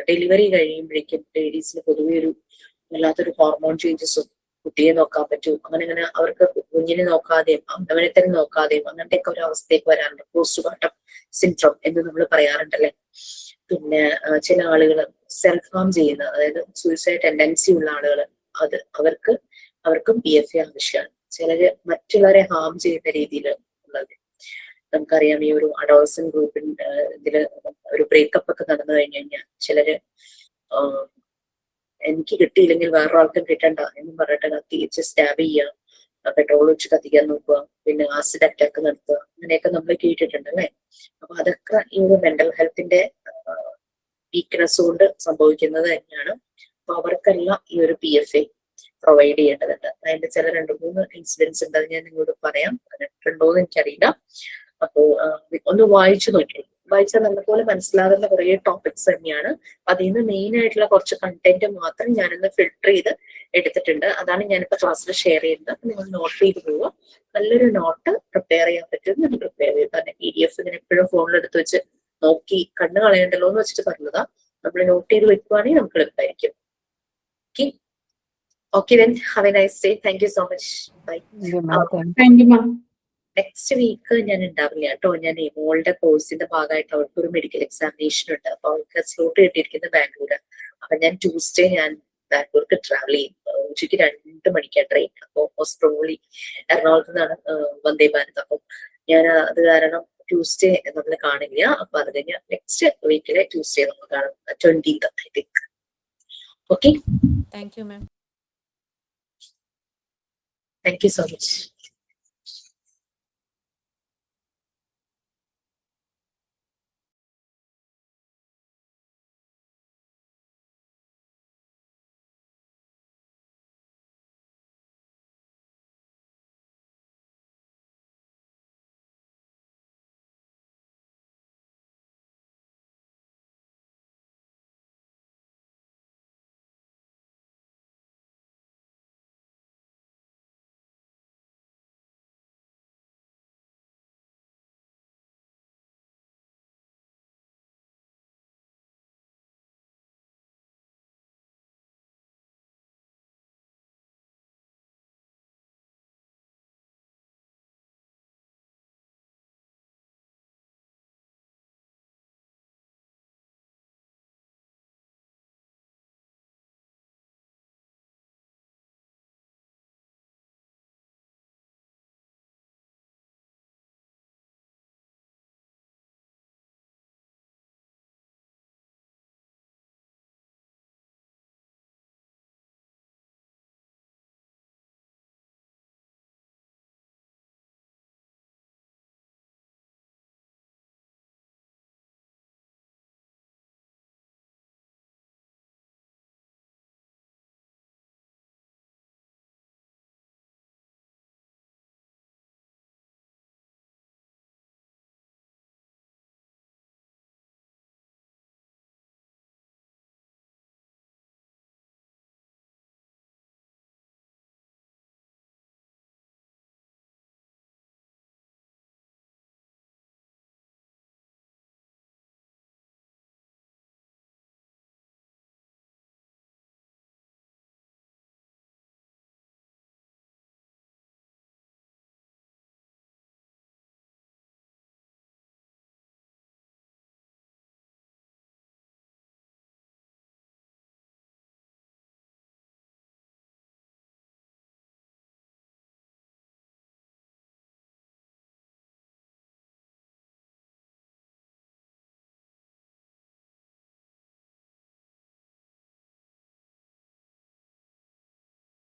ഡെലിവറി കഴിയുമ്പോഴേക്കും ലേഡീസിന് പൊതുവെ ഒരു വല്ലാത്തൊരു ഹോർമോൺ ചേഞ്ചസും, കുട്ടിയെ നോക്കാൻ പറ്റും, അങ്ങനെ അവർക്ക് കുഞ്ഞിനെ നോക്കാതെയും അവനെ തന്നെ നോക്കാതെയും അങ്ങനത്തെയൊക്കെ ഒരു അവസ്ഥയൊക്കെ വരാറുണ്ട്. പോസ്റ്റ്മോർട്ടം സിൻഡ്രോം എന്ന് നമ്മൾ പറയാറുണ്ടല്ലേ. പിന്നെ ചില ആളുകൾ സെൽഫ് ഹാം ചെയ്യുന്ന, അതായത് സൂയിസൈഡ് ടെൻഡൻസി ഉള്ള ആളുകൾ, അവർക്കും PFA ആവശ്യമാണ്. ചിലര് മറ്റുള്ളവരെ ഹാം ചെയ്യുന്ന രീതിയിൽ ഉള്ളത്. നമുക്കറിയാം ഈ ഒരു അഡോളസൻ ഗ്രൂപ്പിന്റെ ഇതില് ഒരു ബ്രേക്കപ്പ് ഒക്കെ നടന്നു കഴിഞ്ഞു കഴിഞ്ഞാൽ ചിലര് എനിക്ക് കിട്ടിയില്ലെങ്കിൽ വേറൊരാൾക്കും കിട്ടണ്ട എന്നും പറഞ്ഞിട്ട് കത്തിച്ച് സ്റ്റാബ് ചെയ്യുക, പെട്രോൾ വെച്ച് കത്തിക്കാൻ നോക്കുക, പിന്നെ ആസിഡ് അറ്റാക്ക് നടത്തുക, അങ്ങനെയൊക്കെ നമ്മൾ കേട്ടിട്ടുണ്ട് അല്ലെ. അപ്പൊ അതൊക്കെ ഈ ഒരു മെന്റൽ ഹെൽത്തിന്റെ വീക്ക്നെസ് കൊണ്ട് സംഭവിക്കുന്നത് തന്നെയാണ്. അപ്പൊ അവർക്കെല്ലാം ഈ ഒരു PFA പ്രൊവൈഡ് ചെയ്യേണ്ടതുണ്ട്. അതിന്റെ ചില 2-3 ഇൻസിഡൻസ് ഉണ്ട്, അത് ഞാൻ നിങ്ങളോട് പറയാം. കണ്ടിട്ടുണ്ടോ എന്ന് എനിക്കറിയില്ല. അപ്പോ ഒന്ന് വായിച്ചു നോക്കി. വായിച്ചാൽ നല്ലപോലെ മനസ്സിലാകുന്ന കുറെ ടോപ്പിക്സ് തന്നെയാണ്. അതിൽ നിന്ന് മെയിൻ ആയിട്ടുള്ള കുറച്ച് കണ്ടന്റ് മാത്രം ഞാനിന്ന് ഫിൽട്ടർ ചെയ്ത് എടുത്തിട്ടുണ്ട്. അതാണ് ഞാനിപ്പോ ക്ലാസ്സിൽ ഷെയർ ചെയ്യുന്നത്. നിങ്ങൾ നോട്ട് ചെയ്ത് പോവുക. നല്ലൊരു നോട്ട് പ്രിപ്പയർ ചെയ്യാൻ പറ്റും, അത് പ്രിപ്പയർ ചെയ്ത് തന്നെ. PDF ഇങ്ങനെ എപ്പോഴും ഫോണിലെടുത്ത് വെച്ച് നോക്കി കണ്ണ് കളയണ്ടല്ലോ എന്ന് വെച്ചിട്ട് പറഞ്ഞതാ. നമ്മൾ നോട്ട് ചെയ്ത് വെക്കുവാണെങ്കിൽ നമുക്ക് എളുപ്പമായിരിക്കും. Okay then, have a nice day. Thank you so much. Bye. Thank you, ma'am. Next week ഞാൻ ഉണ്ടാവില്ല കേട്ടോ. ഞാൻ മോളുടെ കോഴ്സിന്റെ ഭാഗമായിട്ട് അവൾക്ക് ഒരു മെഡിക്കൽ എക്സാമിനേഷൻ ഉണ്ട്. അപ്പൊ അവൾക്ക് സ്ലോട്ട് കിട്ടിയിരിക്കുന്നത് ബാംഗ്ലൂര്. അപ്പൊ ഞാൻ ട്യൂസ്ഡേ ബാംഗ്ലൂർക്ക് ട്രാവൽ ചെയ്യും. ഉച്ചയ്ക്ക് 2 മണിക്കാണ് ട്രെയിൻ. അപ്പൊ മോസ്റ്റ് പ്രോബബ്ലി എറണാകുളത്ത് നിന്നാണ് വന്ദേ ഭാരത്. അപ്പം ഞാൻ അത് കാരണം ട്യൂസ്ഡേ നമ്മൾ കാണില്ല. അപ്പൊ അത് കഴിഞ്ഞാൽ നെക്സ്റ്റ് വീക്കിലെ ട്യൂസ്ഡേ നമ്മൾ കാണും, 20th I think. Okay. Thank you, ma'am. Thank you so much.